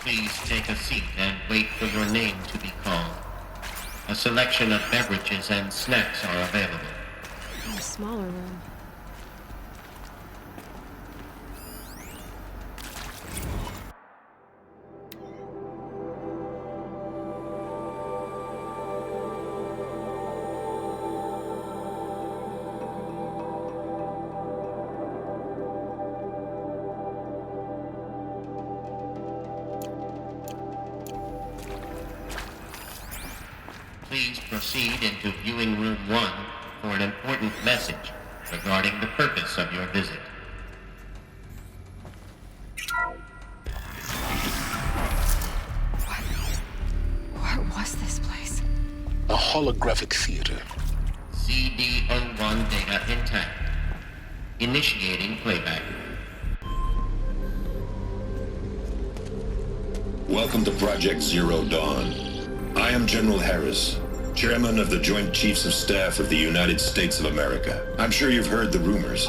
Please take a seat and wait for your name to be called. A selection of beverages and snacks are available. A smaller room. Please proceed into viewing room 1 for an important message regarding the purpose of your visit. What was this place? A holographic theater. CD01 data intact. Initiating playback. Welcome to Project Zero Dawn. I am General Harris, Chairman of the Joint Chiefs of Staff of the United States of America. I'm sure you've heard the rumors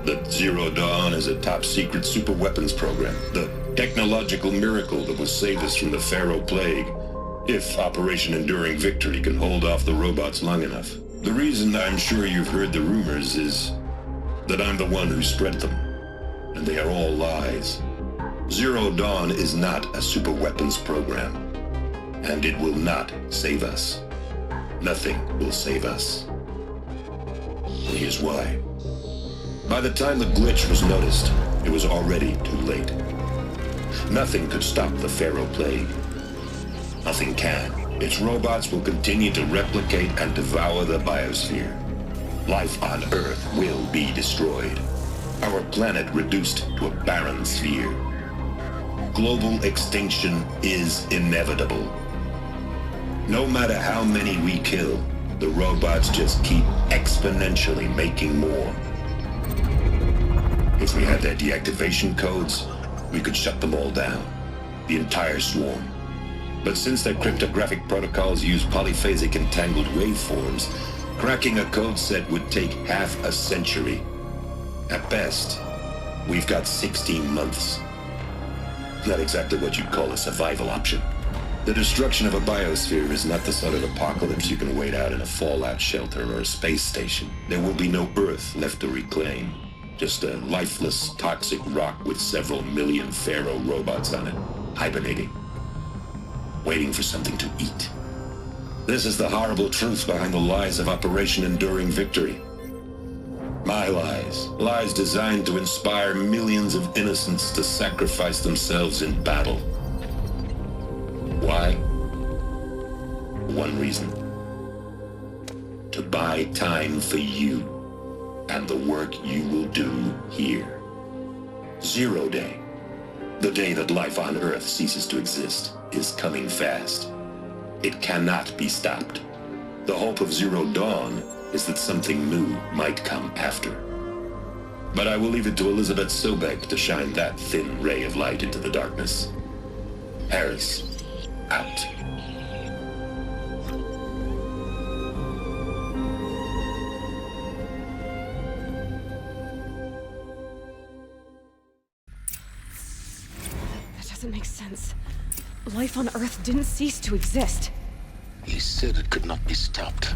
that Zero Dawn is a top-secret superweapons program, the technological miracle that will save us from the Pharaoh Plague, if Operation Enduring Victory can hold off the robots long enough. The reason I'm sure you've heard the rumors is that I'm the one who spread them, and they are all lies. Zero Dawn is not a superweapons program, and it will not save us. Nothing will save us. And here's why. By the time the glitch was noticed, it was already too late. Nothing could stop the Pharaoh Plague. Nothing can. Its robots will continue to replicate and devour the biosphere. Life on Earth will be destroyed. Our planet reduced to a barren sphere. Global extinction is inevitable. No matter how many we kill, the robots just keep exponentially making more. If we had their deactivation codes, we could shut them all down. The entire swarm. But since their cryptographic protocols use polyphasic entangled waveforms, cracking a code set would take half a century. At best, we've got 16 months. Not exactly what you'd call a survival option. The destruction of a biosphere is not the sort of apocalypse you can wait out in a fallout shelter or a space station. There will be no Earth left to reclaim. Just a lifeless, toxic rock with several million Pharaoh robots on it, hibernating, waiting for something to eat. This is the horrible truth behind the lies of Operation Enduring Victory. My lies. Lies designed to inspire millions of innocents to sacrifice themselves in battle. Why? One reason. To buy time for you and the work you will do here. Zero Day, the day that life on Earth ceases to exist, is coming fast. It cannot be stopped. The hope of Zero Dawn is that something new might come after. But I will leave it to Elizabeth Sobek to shine that thin ray of light into the darkness. Harris, out. makes sense. Life on Earth didn't cease to exist. He said it could not be stopped.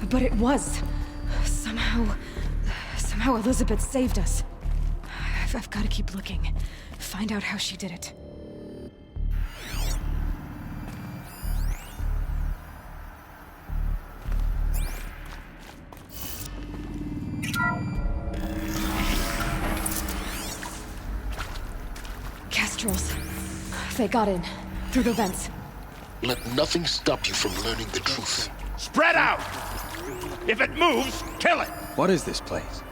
But it was. Somehow Elizabeth saved us. I've got to keep looking. Find out how she did it. Kestrels. They got in. Through the vents. Let nothing stop you from learning the truth. Spread out! If it moves, kill it! What is this place?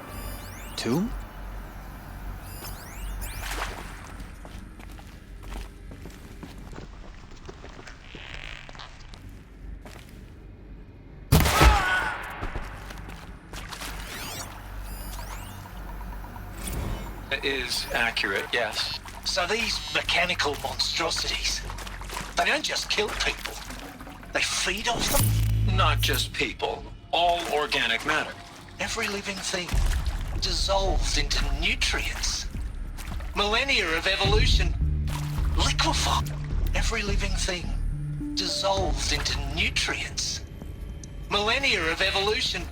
Tomb? It is accurate, yes. So these mechanical monstrosities, they don't just kill people, they feed off them? Not just people, all organic matter. Every living thing dissolved into nutrients. Millennia of evolution liquefied. Every living thing dissolved into nutrients. Millennia of evolution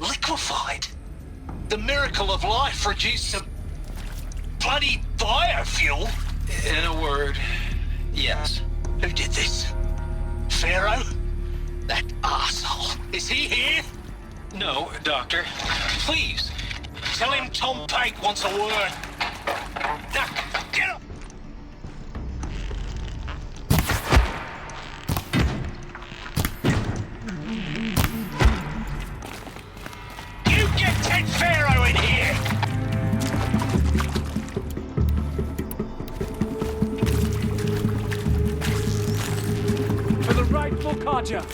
liquefied. The miracle of life reduced to bloody biofuel. In a word, yes. Who did this? Pharaoh? That asshole. Is he here? No, Doctor. Please, tell him Tom Pike wants a word. Now, get up! You get Ted Pharaoh in here! For the rightful Kaja!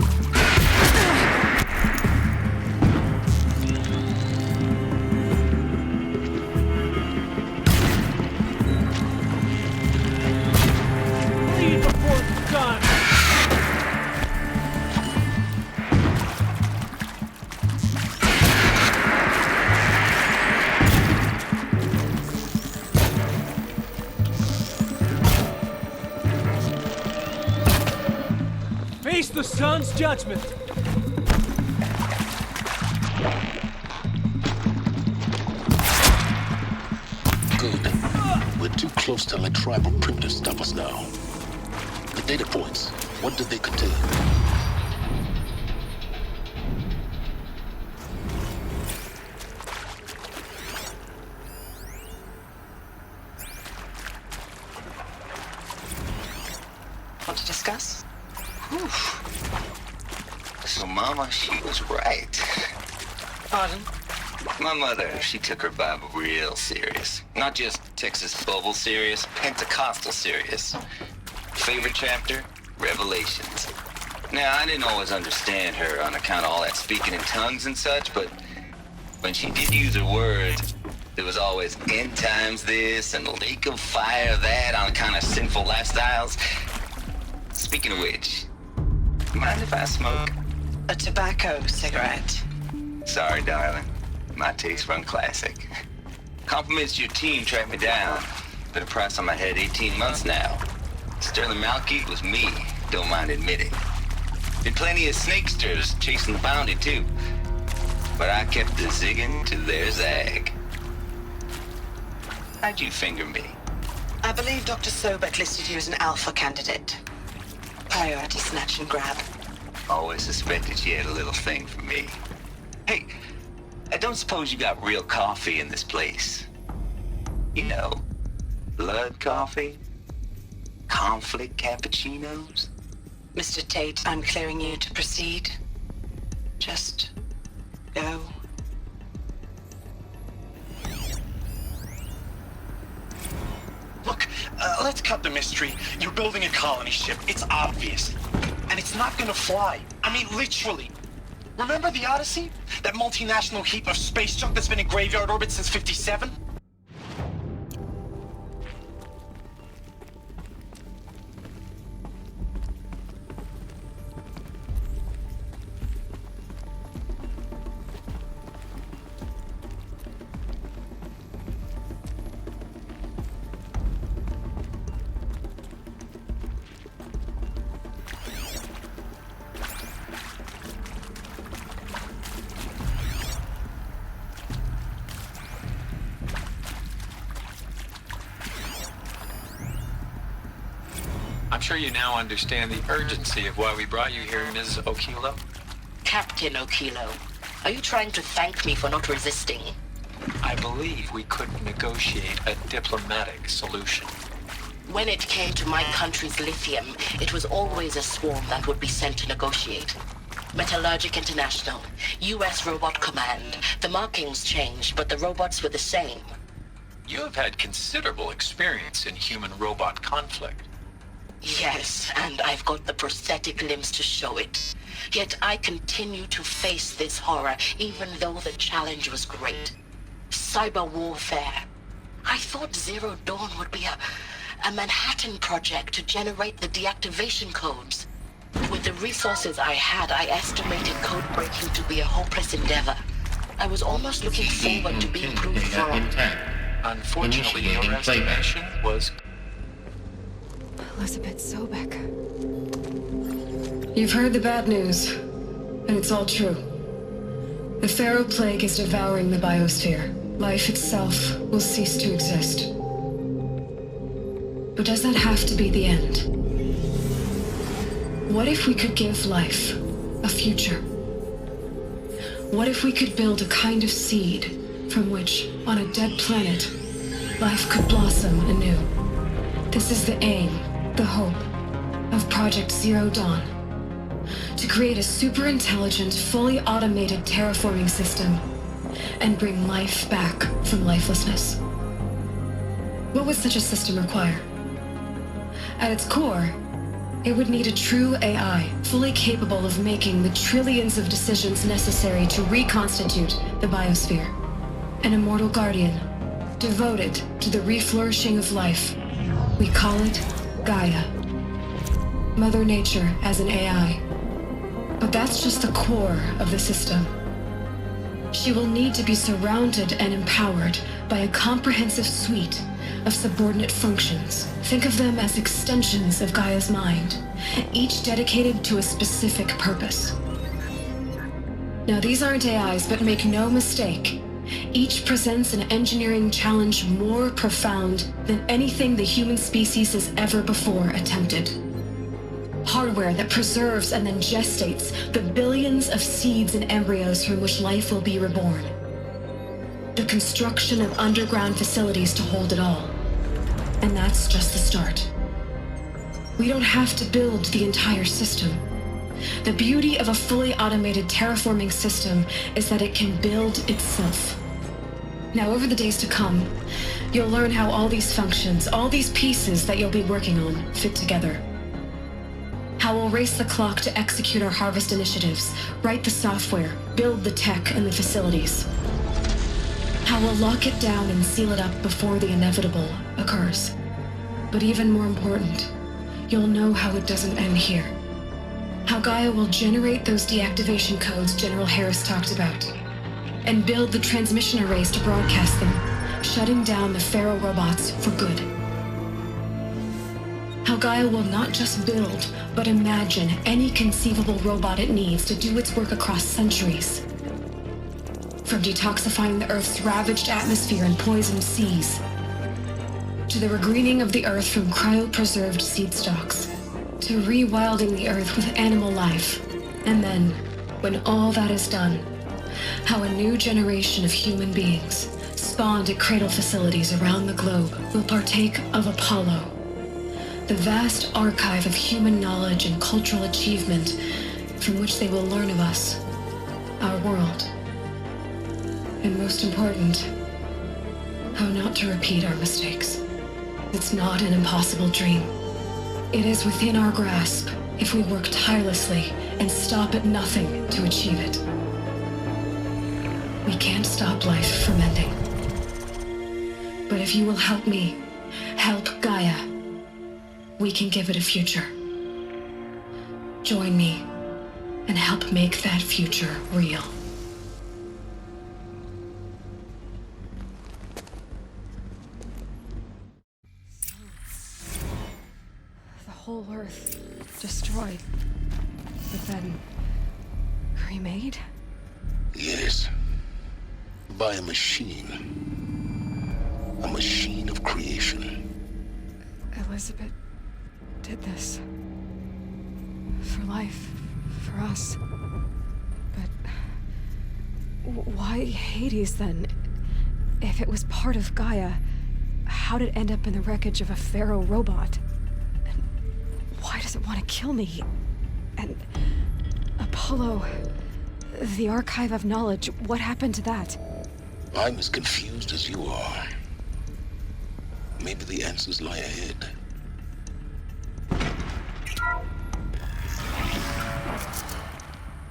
Leave before it's done! Face the sun's judgment! Good. We're too close to let tribal primitives stop us now. The data points, what did they contain? Want to discuss? Whew. So Mama, she was right. Pardon? My mother, she took her Bible real serious. Not just Texas Bubble serious, Pentecostal serious. Favorite chapter? Revelations. Now, I didn't always understand her on account of all that speaking in tongues and such, but when she did use her words, there was always end times this and lake of fire that on account of sinful lifestyles. Speaking of which, mind if I smoke? A tobacco cigarette. Sorry, darling. My taste run classic. Compliments to your team tracked me down. Been a price on my head 18 months now. Sterling Malkeith was me, don't mind admitting. Been plenty of snakesters chasing the bounty too. But I kept the zigging to their zag. How'd you finger me? I believe Dr. Sobek listed you as an alpha candidate. Priority snatch and grab. Always suspected she had a little thing for me. Hey, I don't suppose you got real coffee in this place. You know, blood coffee? Conflict cappuccinos? Mr. Tate, I'm clearing you to proceed. Just go. Look, let's cut the mystery. You're building a colony ship. It's obvious. And it's not gonna fly. I mean, literally. Remember the Odyssey? That multinational heap of space junk that's been in graveyard orbit since '57? sure you now understand the urgency of why we brought you here, Ms. Okilo. Captain Okilo, are you trying to thank me for not resisting? I believe we could negotiate a diplomatic solution. When it came to my country's lithium, it was always a swarm that would be sent to negotiate. Metallurgic International, U.S. Robot Command. The markings changed, but the robots were the same. You have had considerable experience in human-robot conflict. Yes, and I've got the prosthetic limbs to show it. Yet I continue to face this horror, even though the challenge was great. Cyber warfare. I thought Zero Dawn would be a Manhattan project to generate the deactivation codes. With the resources I had, I estimated code breaking to be a hopeless endeavor. I was almost looking forward to being proved wrong. Unfortunately, your estimation was... Elizabeth Sobek. You've heard the bad news, and it's all true. The Pharaoh Plague is devouring the biosphere. Life itself will cease to exist. But does that have to be the end? What if we could give life a future? What if we could build a kind of seed from which, on a dead planet, life could blossom anew? This is the aim, the hope, of Project Zero Dawn. To create a super-intelligent, fully automated terraforming system and bring life back from lifelessness. What would such a system require? At its core, it would need a true AI, fully capable of making the trillions of decisions necessary to reconstitute the biosphere. An immortal guardian, devoted to the reflourishing of life. We call it Gaia. Mother Nature as an AI. But that's just the core of the system. She will need to be surrounded and empowered by a comprehensive suite of subordinate functions. Think of them as extensions of Gaia's mind, each dedicated to a specific purpose. Now, these aren't AIs, but make no mistake, each presents an engineering challenge more profound than anything the human species has ever before attempted. Hardware that preserves and then gestates the billions of seeds and embryos from which life will be reborn. The construction of underground facilities to hold it all. And that's just the start. We don't have to build the entire system. The beauty of a fully automated terraforming system is that it can build itself. Now, over the days to come, you'll learn how all these functions, all these pieces that you'll be working on, fit together. How we'll race the clock to execute our harvest initiatives, write the software, build the tech and the facilities. How we'll lock it down and seal it up before the inevitable occurs. But even more important, you'll know how it doesn't end here. How Gaia will generate those deactivation codes General Harris talked about, and build the transmission arrays to broadcast them, shutting down the Pharaoh robots for good. How Gaia will not just build, but imagine any conceivable robot it needs to do its work across centuries. From detoxifying the Earth's ravaged atmosphere and poisoned seas, to the regreening of the Earth from cryopreserved seed stalks, to rewilding the Earth with animal life. And then, when all that is done, how a new generation of human beings, spawned at cradle facilities around the globe, will partake of Apollo, the vast archive of human knowledge and cultural achievement from which they will learn of us, our world. And most important, how not to repeat our mistakes. It's not an impossible dream. It is within our grasp if we work tirelessly and stop at nothing to achieve it. We can't stop life from ending. But if you will help me, help Gaia, we can give it a future. Join me and help make that future real. The whole Earth destroyed, but then remade? Yes. By a machine. A machine of creation. Elizabeth did this. For life. For us. But... why Hades, then? If it was part of Gaia, how did it end up in the wreckage of a Pharaoh robot? And why does it want to kill me? And... Apollo... the Archive of Knowledge, what happened to that? I'm as confused as you are. Maybe the answers lie ahead.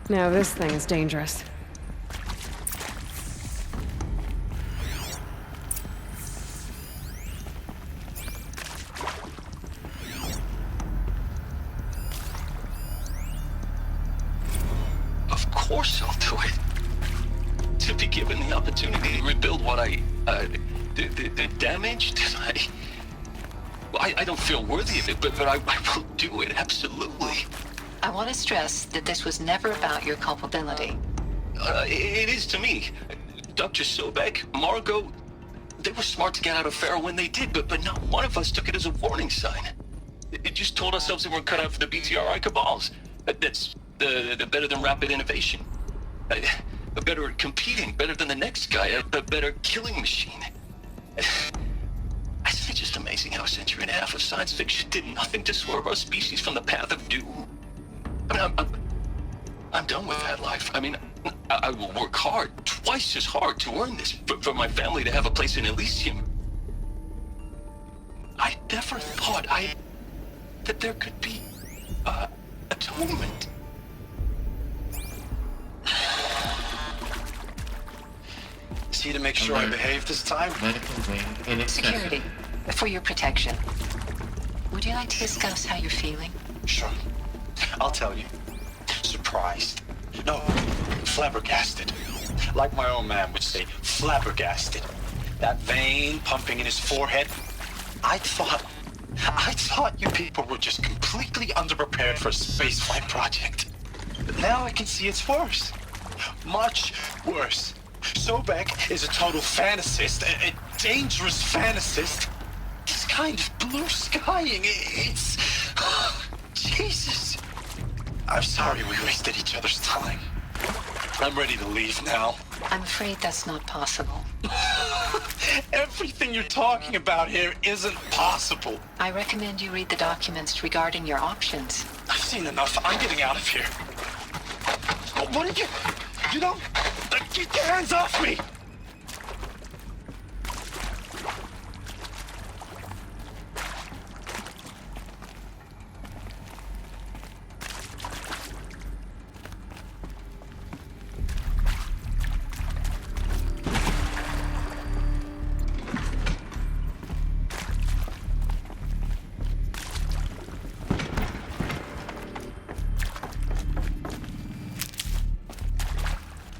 Now this thing is dangerous. Of course I'll do it. To be given the opportunity to rebuild what I, the damage that I don't feel worthy of it, but I will do it, absolutely. I want to stress that this was never about your culpability. It is to me. Dr. Sobek, Margot, they were smart to get out of Pharaoh when they did, but not one of us took it as a warning sign. It just told ourselves that we're cut out for the BTRI cabals. That's the better than rapid innovation. Better at competing, better than the next guy, a better killing machine. Isn't it just amazing how a century and a half of science fiction did nothing to swerve our species from the path of doom? I mean, I'm done with that life. I mean, I will work hard, twice as hard to earn this, for my family to have a place in Elysium. I never thought that there could be, atonement. See to make sure I behave this time? Security, for your protection. Would you like to discuss how you're feeling? Sure. I'll tell you. Surprised. No, flabbergasted. Like my own man would say, flabbergasted. That vein pumping in his forehead. I thought you people were just completely underprepared for a spaceflight project. But now I can see it's worse. Much worse. Sobek is a total fantasist, a dangerous fantasist. This kind of blue skying, it's... Jesus. I'm sorry we wasted each other's time. I'm ready to leave now. I'm afraid that's not possible. Everything you're talking about here isn't possible. I recommend you read the documents regarding your options. I've seen enough. I'm getting out of here. What did you... You don't... Get your hands off me!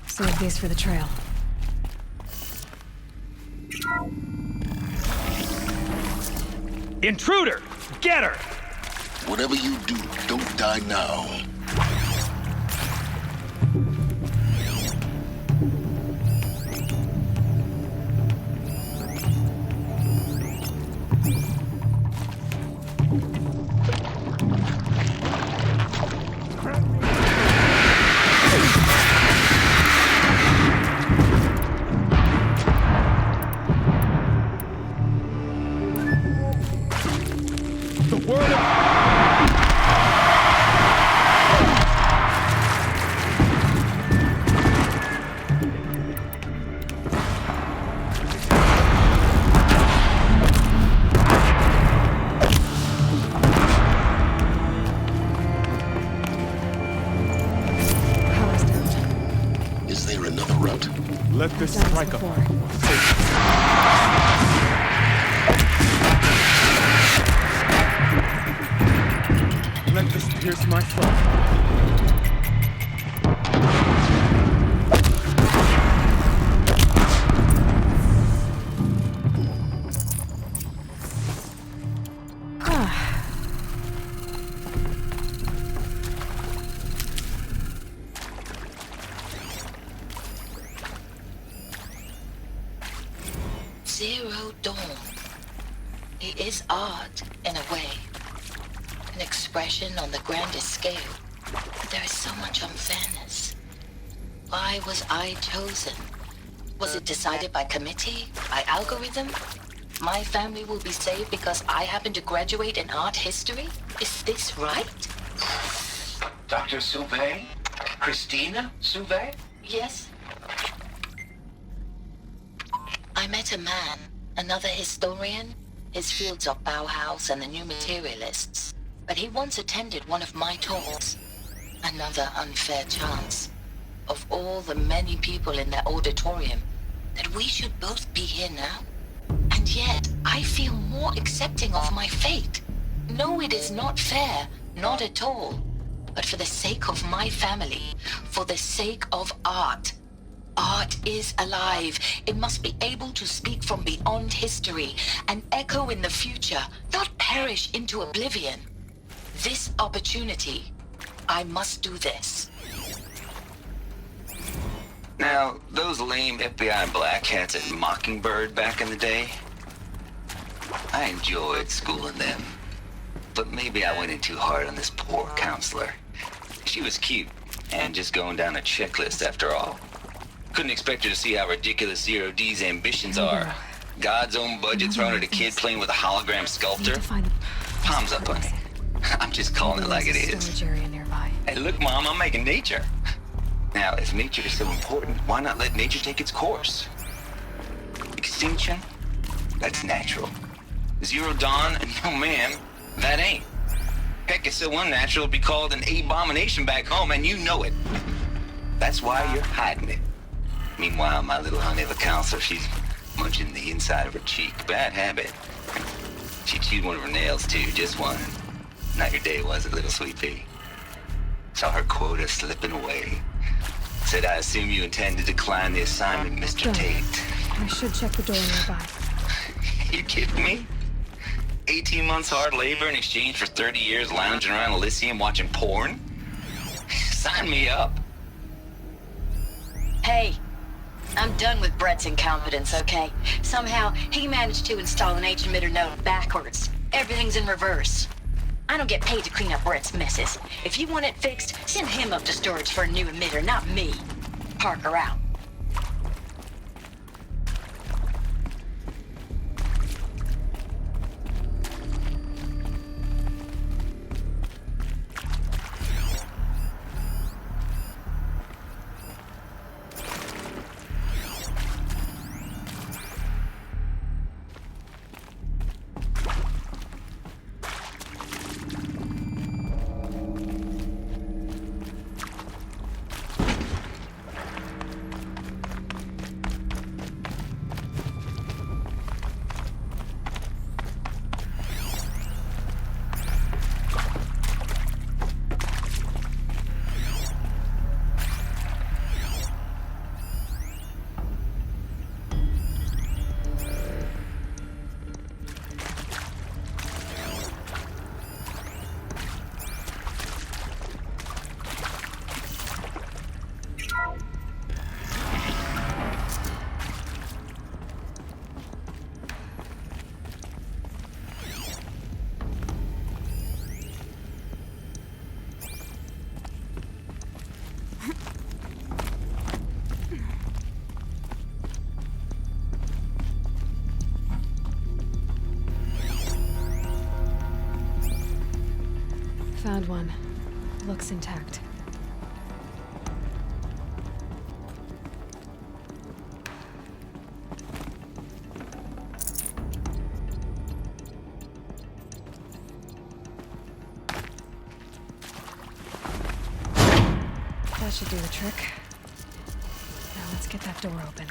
Save these for the trail. Intruder! Get her! Whatever you do, don't die now. Let this strike up. Let this pierce my throat. Zero Dawn. It is odd, in a way. expression on the grandest scale, but there is so much unfairness. Why was I chosen? Was it decided by committee? By algorithm? My family will be saved because I happen to graduate in art history? Is this right? Dr. Sauvé? Christina Sauvé? Yes. I met a man, another historian. His fields are Bauhaus and the New Materialists. But he once attended one of my talks. Another unfair chance. Of all the many people in that auditorium, that we should both be here now. And yet, I feel more accepting of my fate. No, it is not fair. Not at all. But for the sake of my family, for the sake of art. Art is alive. It must be able to speak from beyond history and echo in the future, not perish into oblivion. This opportunity, I must do this. Now, those lame FBI black hats at Mockingbird back in the day, I enjoyed schooling them. But maybe I went in too hard on this poor counselor. She was cute, and just going down a checklist after all. Couldn't expect her to see how ridiculous Zero D's ambitions are. God's own budget thrown at a kid playing with a hologram sculptor. Palms up, honey. I'm just calling it like it is. Hey, look, Mom, I'm making nature. Now, if nature is so important, why not let nature take its course? Extinction? That's natural. Zero Dawn? No, ma'am, that ain't. Heck, it's so unnatural to be called an abomination back home, and you know it. That's why you're hiding it. Meanwhile, my little honey of a counselor, she's munching the inside of her cheek. Bad habit. She chewed one of her nails, too, just one. Not your day, was it, little sweet pea? Saw her quota slipping away. Said, I assume you intend to decline the assignment, Mr. Tate. I should check the door nearby. You kidding me? 18 months hard labor in exchange for 30 years lounging around Elysium watching porn? Sign me up. Hey, I'm done with Brett's incompetence, okay? Somehow, he managed to install an H-emitter node backwards. Everything's in reverse. I don't get paid to clean up Brett's messes. If you want it fixed, send him up to storage for a new emitter, not me. Parker out. Found one. Looks intact. That should do the trick. Now let's get that door open.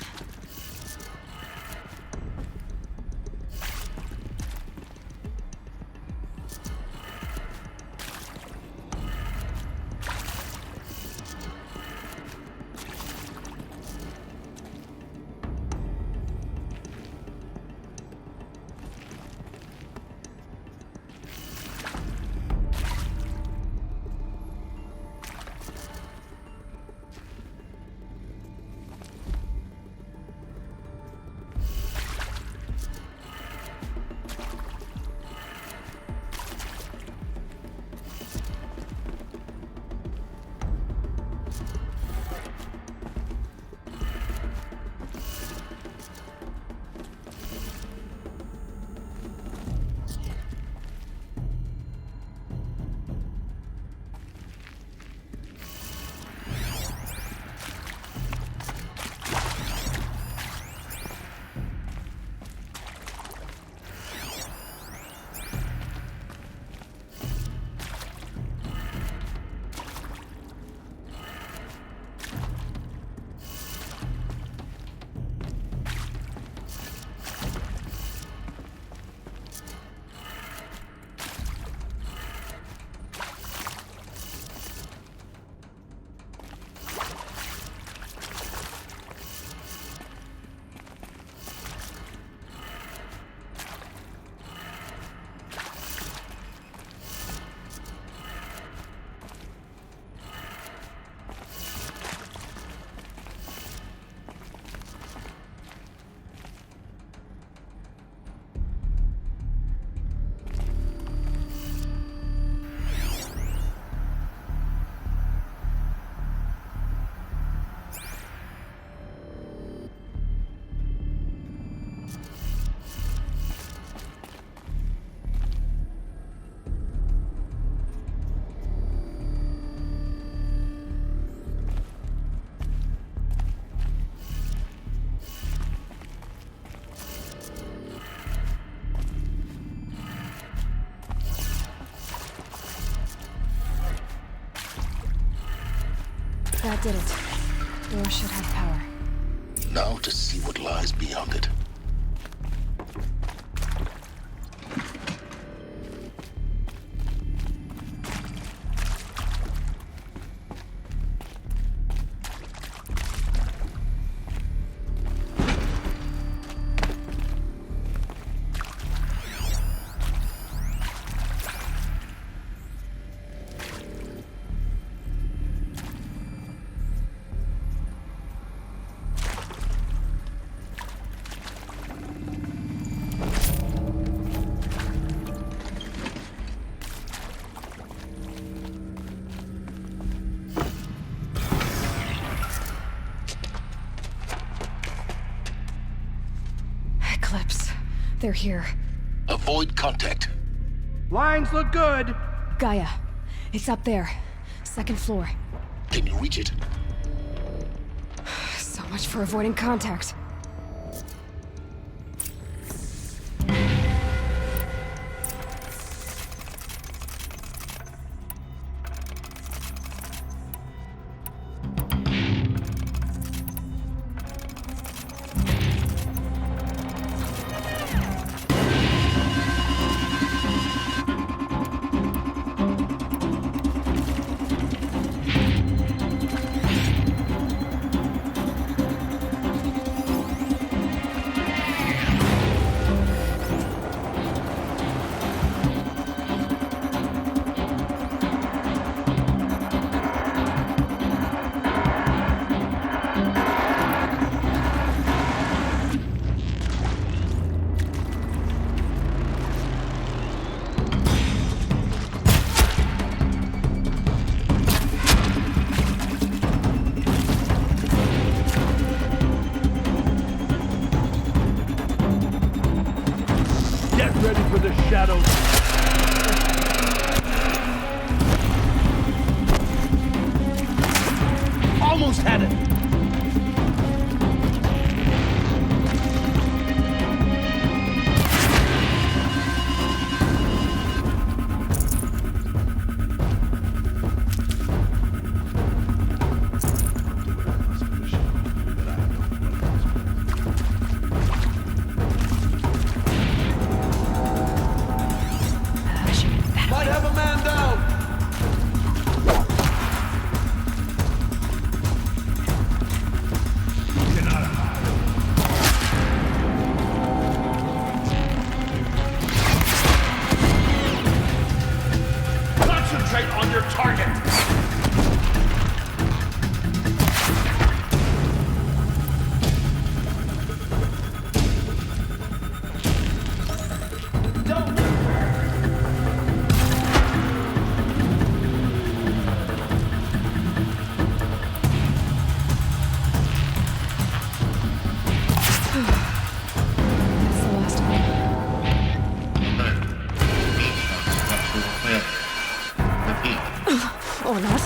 That did it. Door should have power. Now to see what lies beyond it. Eclipse. They're here. Avoid contact. Lines look good. Gaia. It's up there. Second floor. Can you reach it? So much for avoiding contact. Ready for the shadows. Almost had it. Might have a man down. Concentrate on your target. Or not.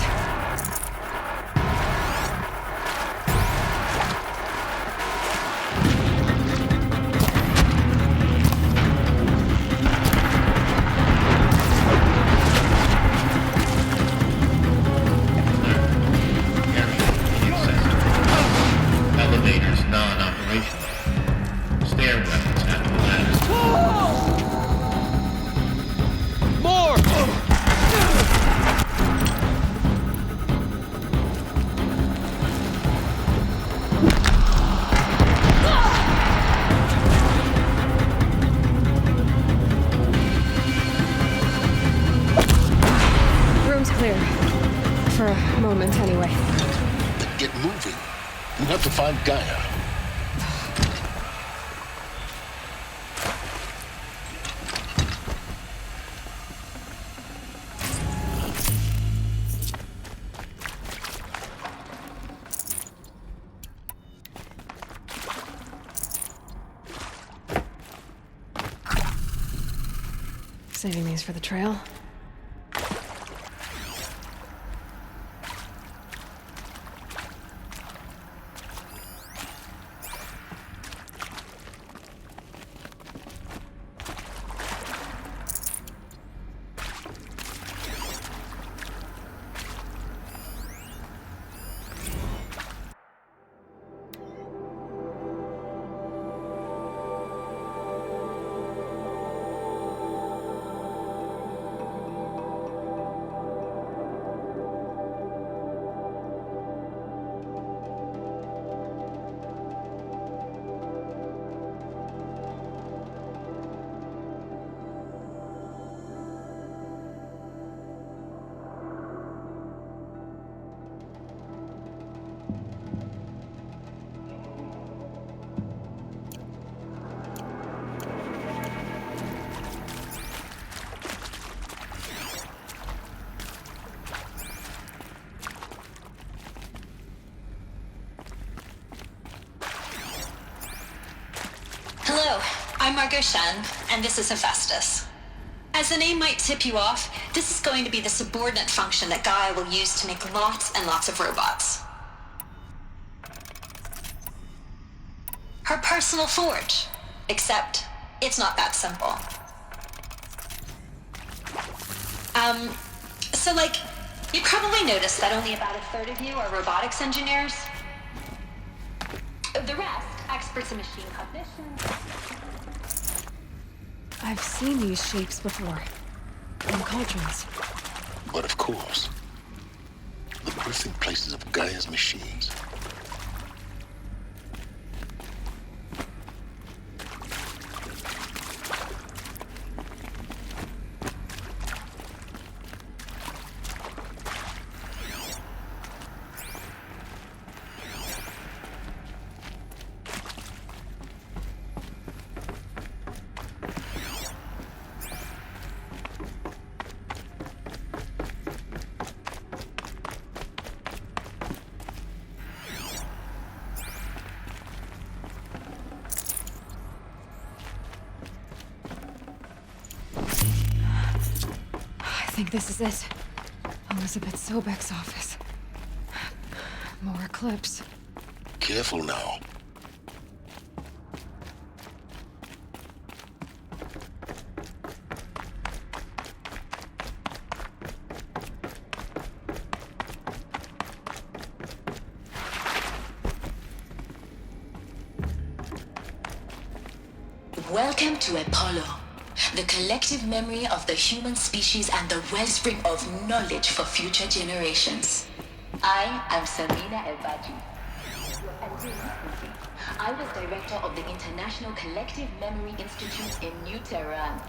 Elevators non-operational. Stair weapons at the last. More! Room's clear. For a moment, anyway. Then get moving. We have to find Gaia. Saving these for the trail. I'm Margot Shen, and this is Hephaestus. As the name might tip you off, this is going to be the subordinate function that Gaia will use to make lots and lots of robots. Her personal forge. Except, it's not that simple. So you probably noticed that only about a third of you are robotics engineers. The rest, experts in machine cognition. I've seen these shapes before. In cauldrons. But of course, the birthing places of Gaia's machines. I think this is it. Elizabeth Sobek's office. More clips. Careful now. Welcome to Apollo, the collective memory of the human species and the wellspring of knowledge for future generations. I am Samina El-Baji. Until recently, I was director of the International Collective Memory Institute in New Tehran.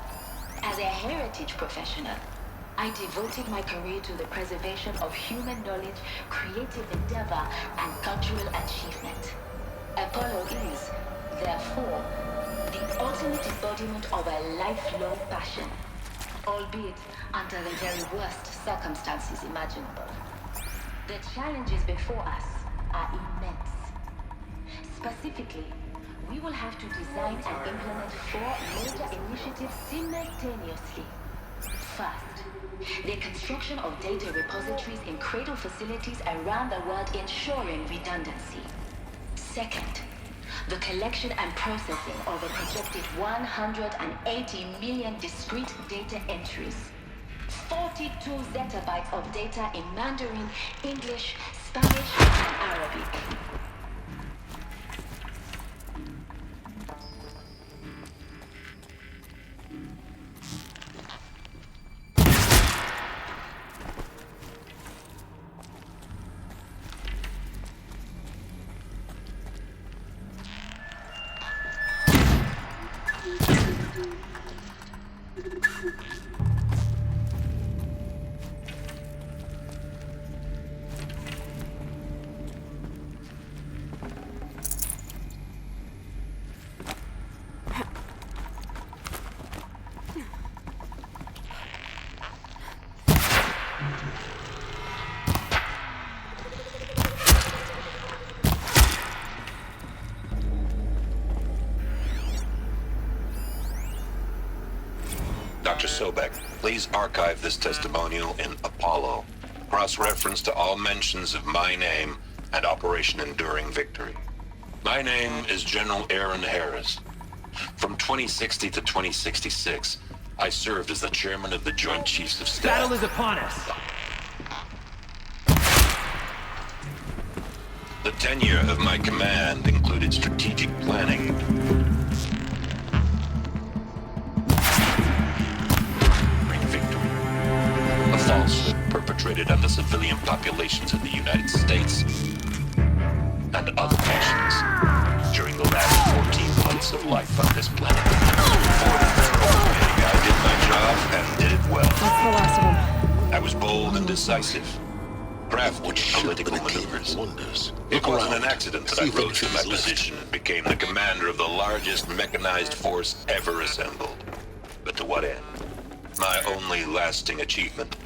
As a heritage professional, I devoted my career to the preservation of human knowledge, creative endeavor, and cultural achievement. Apollo is, therefore, the ultimate embodiment of a lifelong passion, albeit under the very worst circumstances imaginable. The challenges before us are immense. Specifically, we will have to design and implement 4 major initiatives simultaneously. First, the construction of data repositories in cradle facilities around the world ensuring redundancy. Second, the collection and processing of a projected 180 million discrete data entries. 42 zettabytes of data in Mandarin, English, Spanish, and Arabic. Dr. Sobek, please archive this testimonial in Apollo. Cross-reference to all mentions of my name and Operation Enduring Victory. My name is General Aaron Harris. From 2060 to 2066, I served as the chairman of the Joint Chiefs of Staff. Battle is upon us. The tenure of my command included strategic planning, falsehood perpetrated on the civilian populations of the United States and other nations during the last 14 months of life on this planet. I did my job and did it well. That's the last of them. I was bold and decisive, crafty political maneuvers. It wasn't an accident that I rose to my position and became the commander of the largest mechanized force ever assembled. But to what end? My only lasting achievement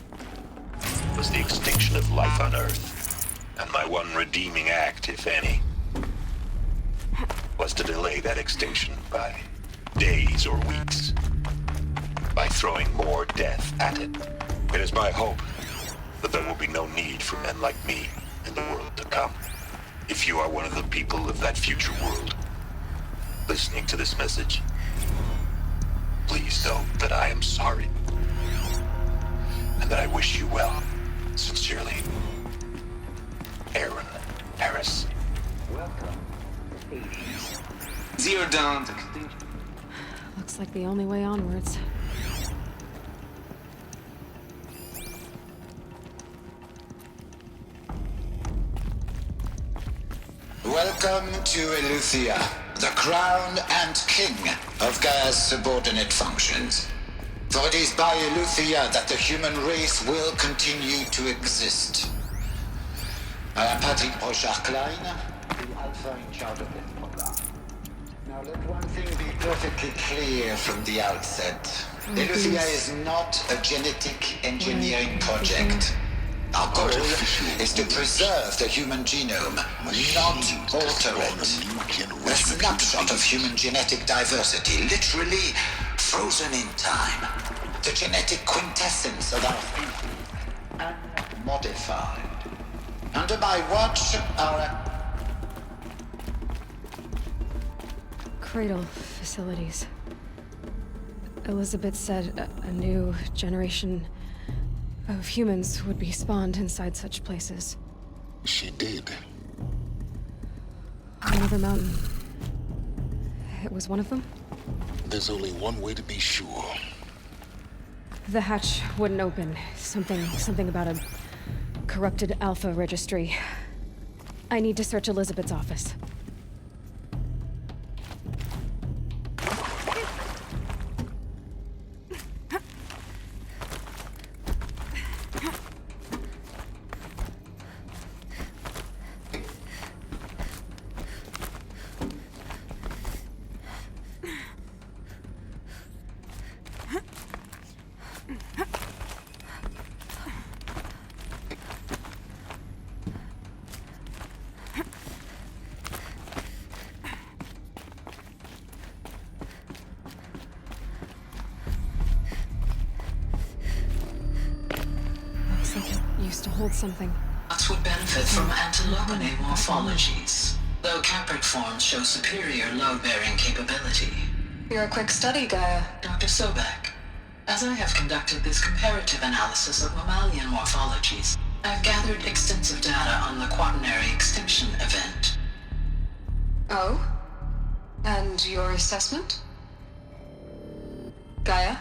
was the extinction of life on Earth. And my one redeeming act, if any, was to delay that extinction by days or weeks, by throwing more death at it. It is my hope that there will be no need for men like me in the world to come. If you are one of the people of that future world listening to this message, please know that I am sorry and that I wish you well. Sincerely, Aaron Harris. Welcome, Zero Dawn to Looks like the only way onwards. Welcome to Eleuthia, the crown and king of Gaia's subordinate functions. For it is by Eleuthia that the human race will continue to exist. I am Patrick Brochard-Klein, the Alpha in charge of this program. Now let one thing be perfectly clear from the outset. Eleuthia is not a genetic engineering project. Our goal is to preserve the human genome, not alter it. A snapshot of human genetic diversity, literally frozen in time. The genetic quintessence of our species, unmodified. Under my watch, our Cradle facilities. Elizabeth said a new generation of humans would be spawned inside such places. She did. Another mountain. It was one of them? There's only one way to be sure. The hatch wouldn't open. Something about a corrupted Alpha registry. I need to search Elizabeth's office. To hold something. Nuts would benefit from antilopinae morphologies, though caprid forms show superior load-bearing capability. You're a quick study, Gaia. Dr. Sobek, as I have conducted this comparative analysis of mammalian morphologies, I've gathered extensive data on the quaternary extinction event. Oh? And your assessment? Gaia?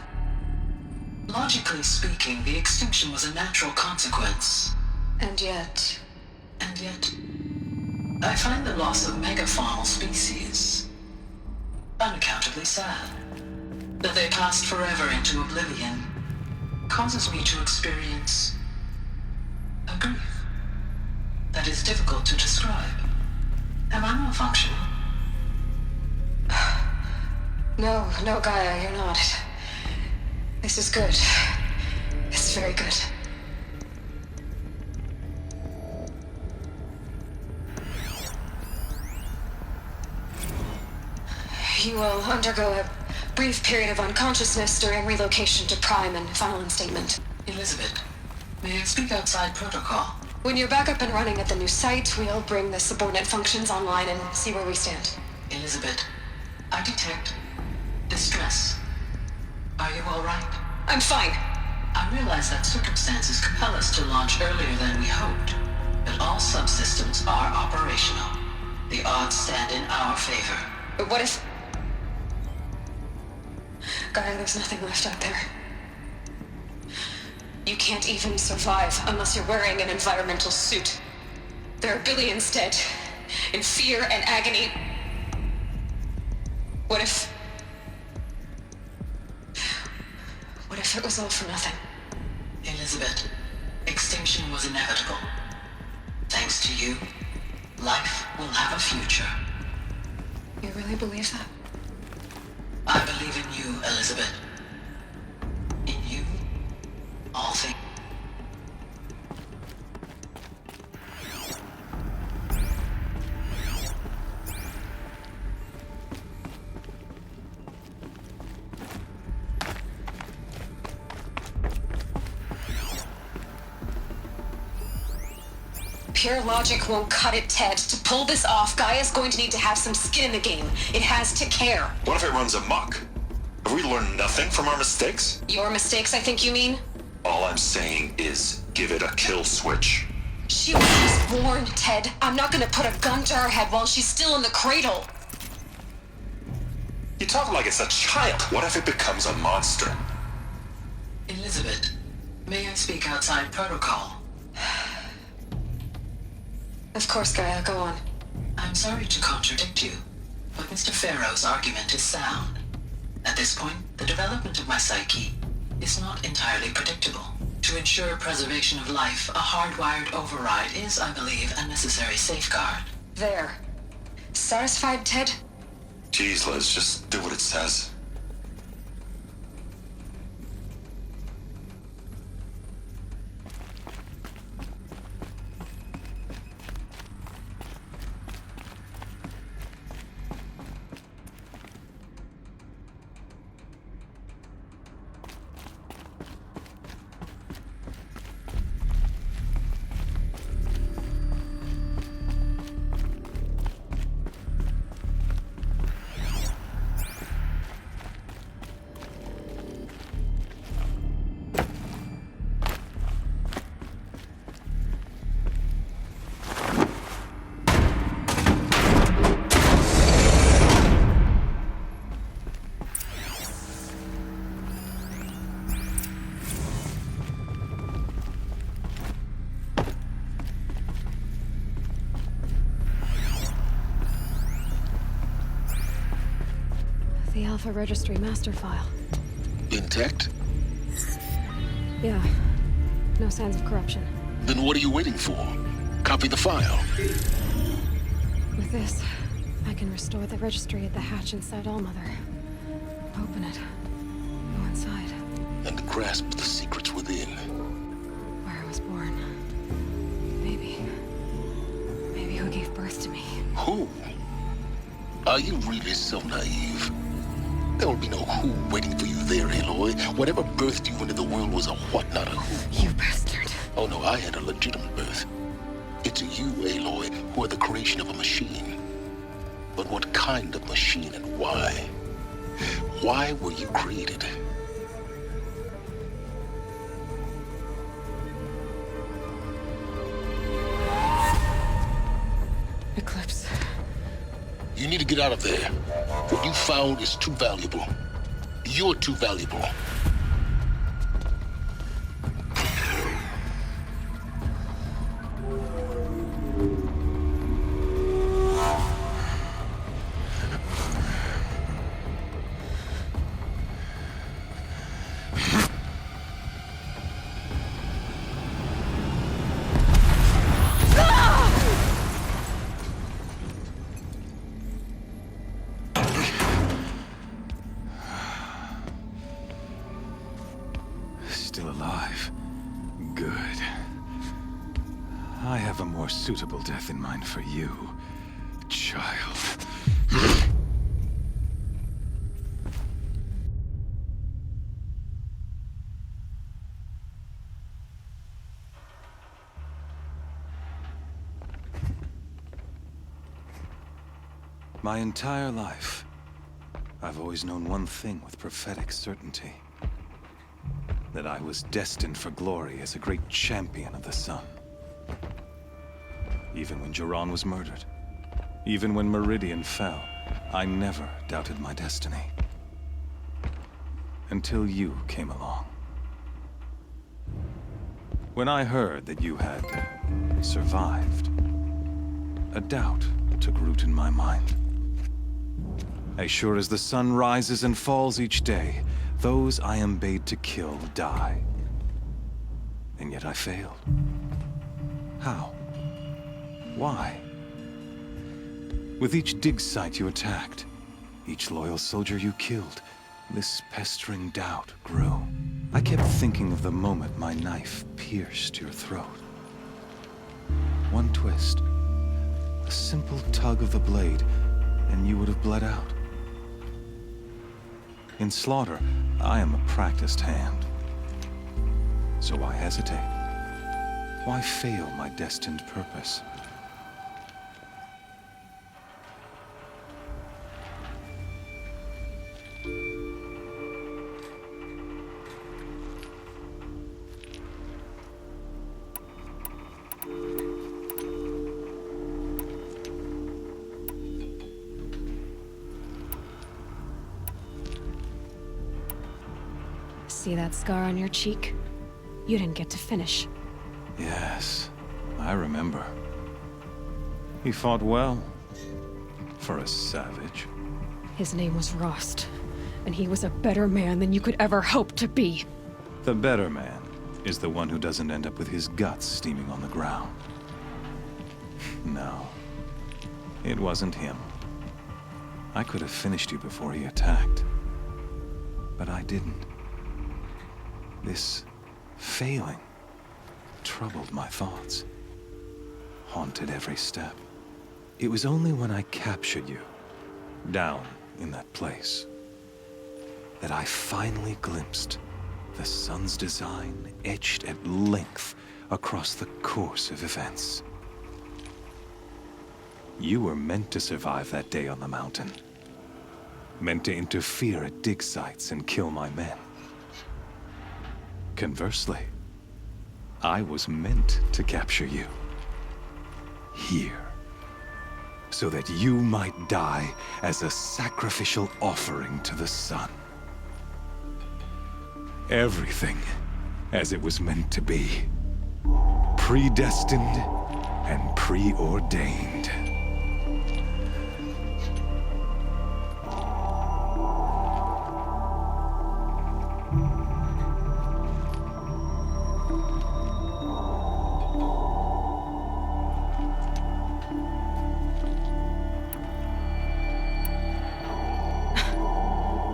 Logically speaking, the extinction was a natural consequence. And yet, I find the loss of megafaunal species unaccountably sad. That they passed forever into oblivion causes me to experience a grief that is difficult to describe. Am I malfunctioning? No, Gaia, you're not. This is good. It's very good. You will undergo a brief period of unconsciousness during relocation to Prime and final instatement. Elizabeth, may I speak outside protocol? When you're back up and running at the new site, we'll bring the subordinate functions online and see where we stand. Elizabeth, I detect distress. Are you all right? I'm fine. I realize that circumstances compel us to launch earlier than we hoped, but all subsystems are operational. The odds stand in our favor. But what if... Gaia, there's nothing left out there. You can't even survive unless you're wearing an environmental suit. There are billions dead, in fear and agony. What if it was all for nothing? Elizabeth, extinction was inevitable. Thanks to you, life will have a future. You really believe that? I believe in you, Elizabeth. In you, all things. Pure logic won't cut it, Ted. To pull this off, Gaia's going to need to have some skin in the game. It has to care. What if it runs amok? Have we learned nothing from our mistakes? Your mistakes, I think you mean? All I'm saying is give it a kill switch. She was just born, Ted. I'm not gonna put a gun to her head while she's still in the cradle. You talk like it's a child. What if it becomes a monster? Elizabeth, may I speak outside protocol? Of course, Gaia, go on. I'm sorry to contradict you, but Mr. Farrow's argument is sound. At this point, the development of my psyche is not entirely predictable. To ensure preservation of life, a hardwired override is, I believe, a necessary safeguard. There. Satisfied, Ted? Jeez, Liz, just do what it says. The Alpha Registry master file. Intact? Yeah. No signs of corruption. Then what are you waiting for? Copy the file. With this, I can restore the registry at the hatch inside Allmother. Open it. Go inside. And grasp the secrets within. Where I was born. Maybe who gave birth to me. Who? Are you really so naive? There will be no who waiting for you there, Aloy. Whatever birthed you into the world was a what, not a who. You bastard. Oh no, I had a legitimate birth. It's you, Aloy, who are the creation of a machine. But what kind of machine and why? Why were you created? Eclipse. You need to get out of there. What you found is too valuable. You're too valuable. Still alive. Good. I have a more suitable death in mind for you, child. My entire life, I've always known one thing with prophetic certainty. That I was destined for glory as a great champion of the sun. Even when Jiran was murdered, even when Meridian fell, I never doubted my destiny. Until you came along. When I heard that you had survived, a doubt took root in my mind. As sure as the sun rises and falls each day, those I am bade to kill die. And yet I failed. How? Why? With each dig site you attacked, each loyal soldier you killed, this pestering doubt grew. I kept thinking of the moment my knife pierced your throat. One twist, a simple tug of the blade, and you would have bled out. In slaughter, I am a practiced hand. So why hesitate? Why fail my destined purpose? See that scar on your cheek? You didn't get to finish. Yes, I remember. He fought well. For a savage. His name was Rost, and he was a better man than you could ever hope to be. The better man is the one who doesn't end up with his guts steaming on the ground. No, it wasn't him. I could have finished you before he attacked. But I didn't. This failing troubled my thoughts, haunted every step. It was only when I captured you, down in that place, that I finally glimpsed the sun's design etched at length across the course of events. You were meant to survive that day on the mountain, meant to interfere at dig sites and kill my men. Conversely, I was meant to capture you. Here. So that you might die as a sacrificial offering to the sun. Everything as it was meant to be. Predestined and preordained.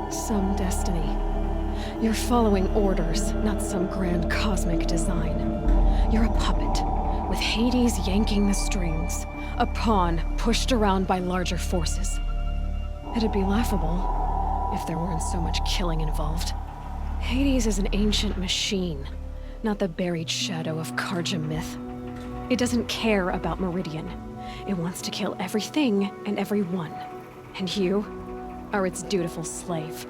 Some destiny. You're following orders, not some grand cosmic design. You're a puppet, with Hades yanking the strings, a pawn pushed around by larger forces. It'd be laughable if there weren't so much killing involved. Hades is an ancient machine, not the buried shadow of Karja myth. It doesn't care about Meridian. It wants to kill everything and everyone. And you are its dutiful slave.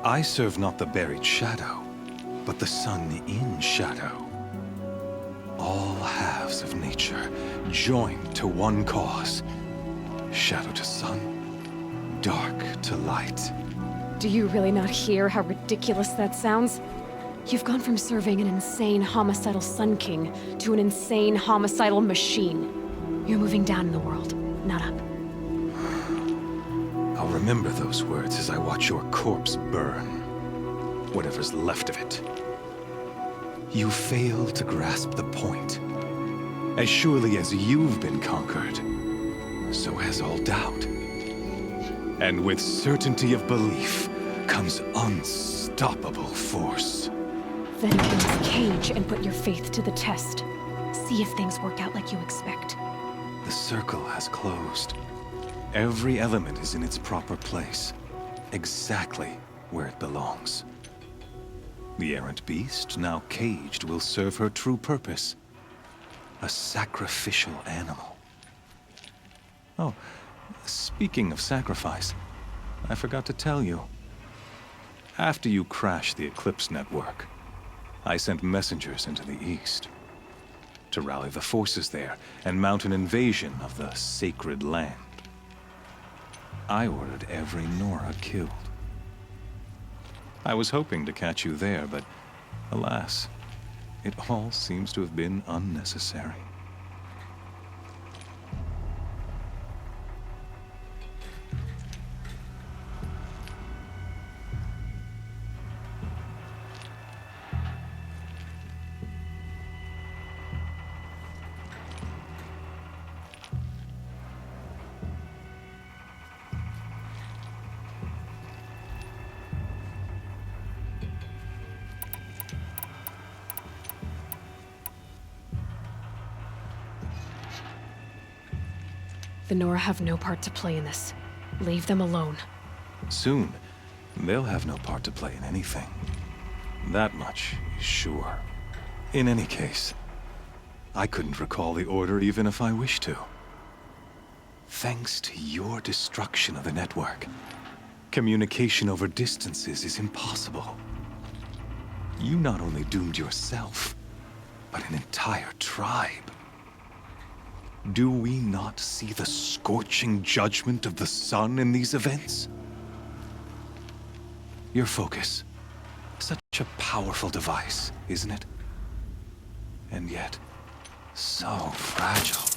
I serve not the buried shadow, but the sun in shadow. All halves of nature joined to one cause. Shadow to sun, dark to light. Do you really not hear how ridiculous that sounds? You've gone from serving an insane homicidal Sun King to an insane homicidal machine. You're moving down in the world, not up. I'll remember those words as I watch your corpse burn. Whatever's left of it. You fail to grasp the point. As surely as you've been conquered, so has all doubt. And with certainty of belief comes unstoppable force. Then open this cage and put your faith to the test. See if things work out like you expect. The circle has closed. Every element is in its proper place, exactly where it belongs. The errant beast, now caged, will serve her true purpose. A sacrificial animal. Oh, speaking of sacrifice, I forgot to tell you. After you crashed the Eclipse network, I sent messengers into the east to rally the forces there and mount an invasion of the sacred land. I ordered every Nora killed. I was hoping to catch you there, but alas, it all seems to have been unnecessary. The Nora have no part to play in this. Leave them alone. Soon, they'll have no part to play in anything. That much is sure. In any case, I couldn't recall the order even if I wished to. Thanks to your destruction of the network, communication over distances is impossible. You not only doomed yourself, but an entire tribe. Do we not see the scorching judgment of the sun in these events? Your focus. Such a powerful device, isn't it? And yet, so fragile.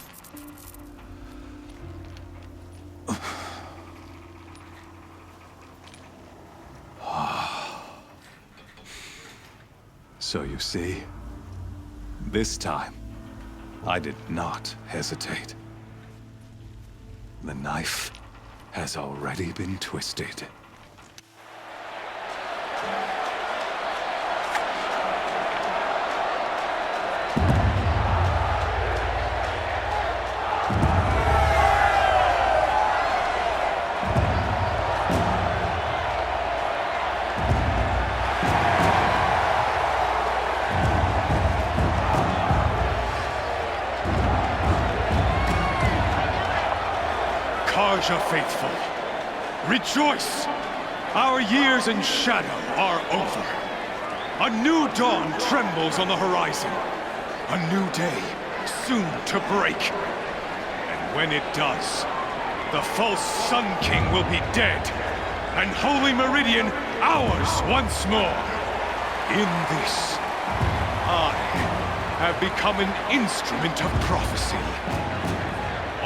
So you see, this time, I did not hesitate. The knife has already been twisted. Karja faithful, rejoice! Our years in shadow are over. A new dawn trembles on the horizon. A new day soon to break. And when it does, the false Sun King will be dead, and Holy Meridian ours once more. In this, I have become an instrument of prophecy.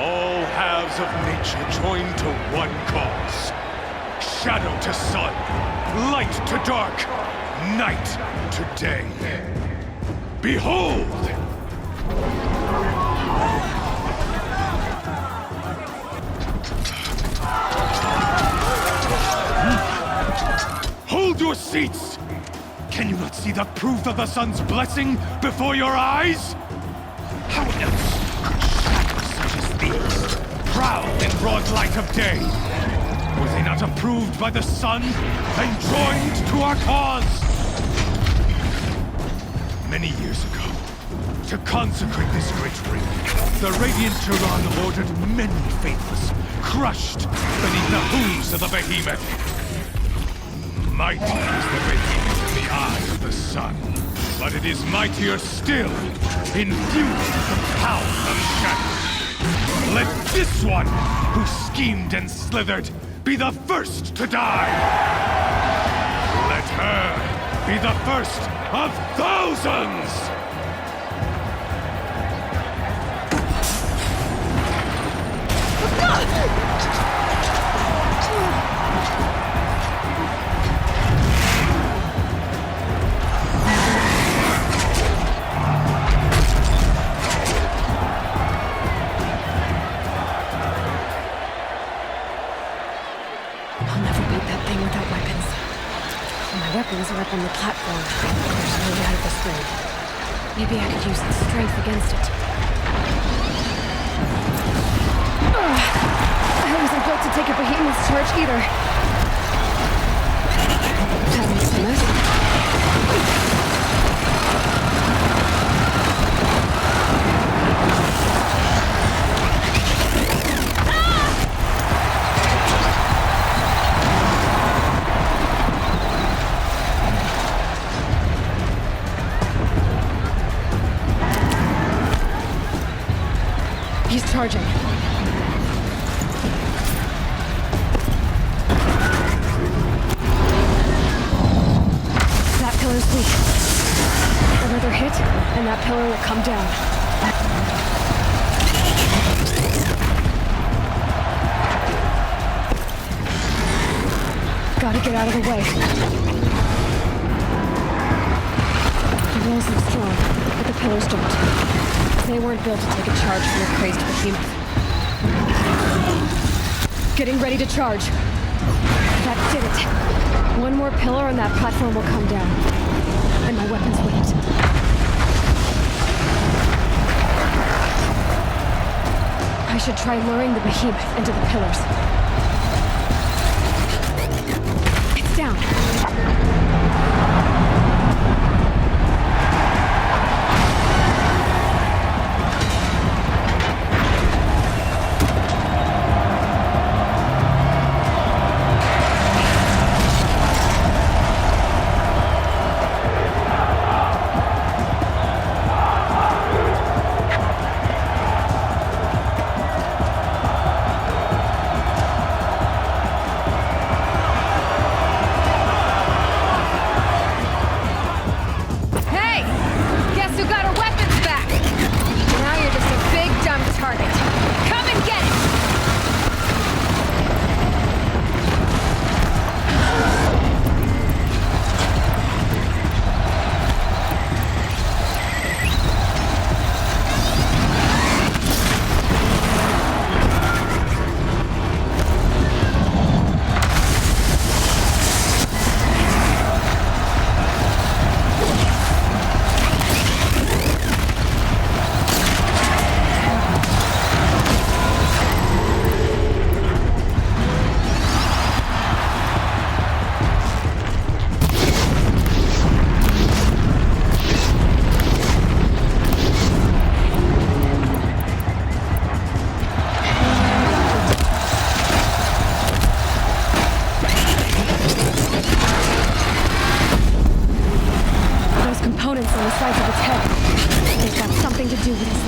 All halves of nature join to one cause. Shadow to sun, light to dark, night to day. Behold! Hold your seats! Can you not see the proof of the sun's blessing before your eyes? How else proud in broad light of day? Were they not approved by the sun and joined to our cause? Many years ago, to consecrate this great ring, the Radiant Turan ordered many faithless, crushed beneath the hooves of the behemoth. Mighty is the behemoth in the eyes of the sun, but it is mightier still, infused with the power of shadow. Let this one, who schemed and slithered, be the first to die! Let her be the first of thousands! Weapons are up on the platform. There's no way out of this room. Maybe I could use the strength against it. I wasn't built to take a behemoth's charge either. That makes sense. He's charging. That pillar's weak. Another hit, and that pillar will come down. Gotta get out of the way. The walls look strong, but the pillars don't. They weren't built to take a charge from a crazed behemoth. Getting ready to charge. That did it. One more pillar and that platform will come down. And my weapons wouldn't. I should try luring the behemoth into the pillars. It's down.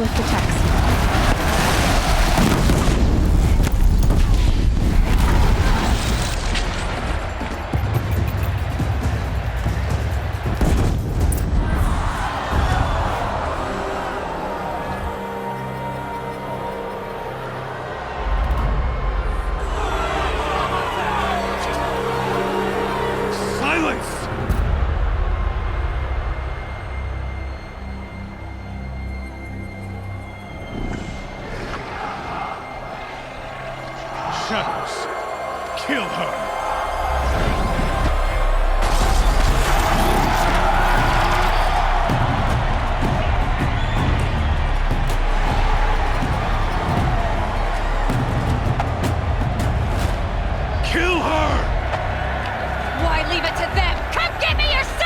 Lift the text. Shadows, kill her! Kill her! Why leave it to them? Come get me yourself!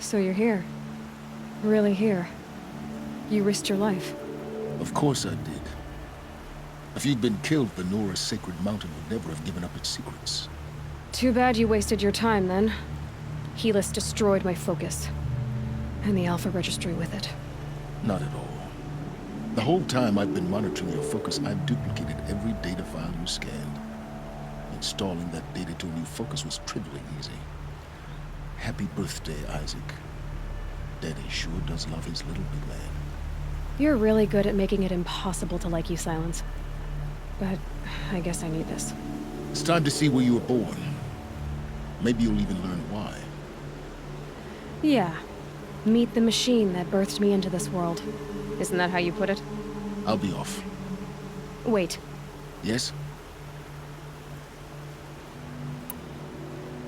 So you're here. Really here. You risked your life. Of course I did. If you'd been killed, the Nora's sacred mountain would never have given up its secrets. Too bad you wasted your time, then. Helis destroyed my focus. And the Alpha Registry with it. Not at all. The whole time I've been monitoring your focus, I've duplicated every data file you scanned. Installing that data to a new focus was trivially easy. Happy birthday, Isaac. Daddy sure does love his little big man. You're really good at making it impossible to like you, Silence. But I guess I need this. It's time to see where you were born. Maybe you'll even learn why. Yeah. Meet the machine that birthed me into this world. Isn't that how you put it? I'll be off. Wait. Yes?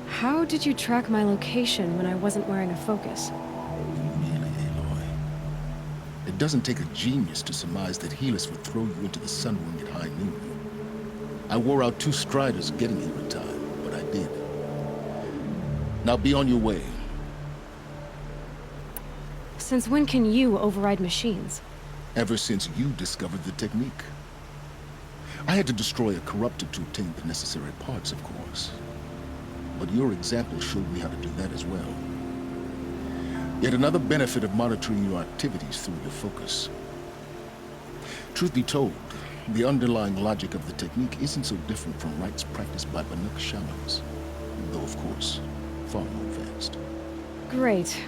How did you track my location when I wasn't wearing a focus? Really, Aloy? It doesn't take a genius to surmise that Helis would throw you into the Sun Ring at high noon. I wore out 2 striders getting here in time, but I did. Now be on your way. Since when can you override machines? Ever since you discovered the technique. I had to destroy a corruptor to obtain the necessary parts, of course. But your example showed me how to do that as well. Yet another benefit of monitoring your activities through your focus. Truth be told, the underlying logic of the technique isn't so different from rites practiced by Banuk shamans, though of course, far more advanced. Great.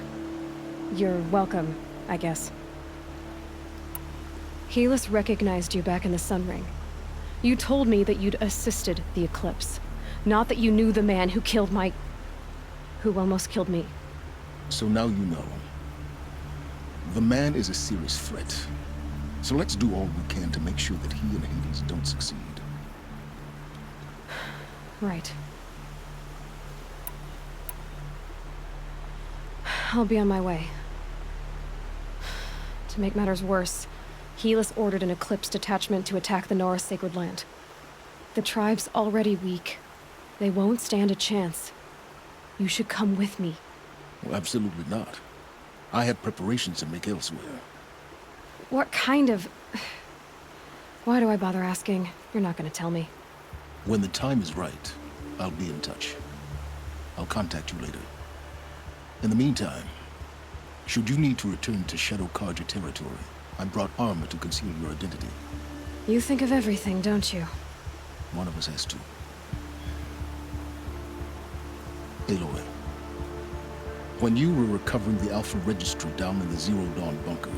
You're welcome, I guess. Helis recognized you back in the Sun Ring. You told me that you'd assisted the Eclipse. Not that you knew the man who killed who almost killed me. So now you know. The man is a serious threat. So let's do all we can to make sure that he and Hades don't succeed. Right. I'll be on my way. To make matters worse, Helis ordered an Eclipse detachment to attack the Nora Sacred Land. The tribe's already weak. They won't stand a chance. You should come with me. Well, absolutely not. I have preparations to make elsewhere. What kind of... Why do I bother asking? You're not gonna tell me. When the time is right, I'll be in touch. I'll contact you later. In the meantime, should you need to return to Shadow Carja territory, I brought armor to conceal your identity. You think of everything, don't you? One of us has to. Aloy. When you were recovering the Alpha Registry down in the Zero Dawn bunker,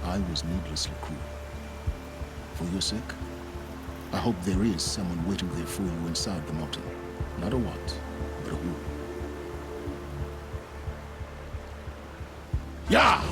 I was needlessly cruel. For your sake, I hope there is someone waiting there for you inside the mountain. Not a what, but a who. Yeah!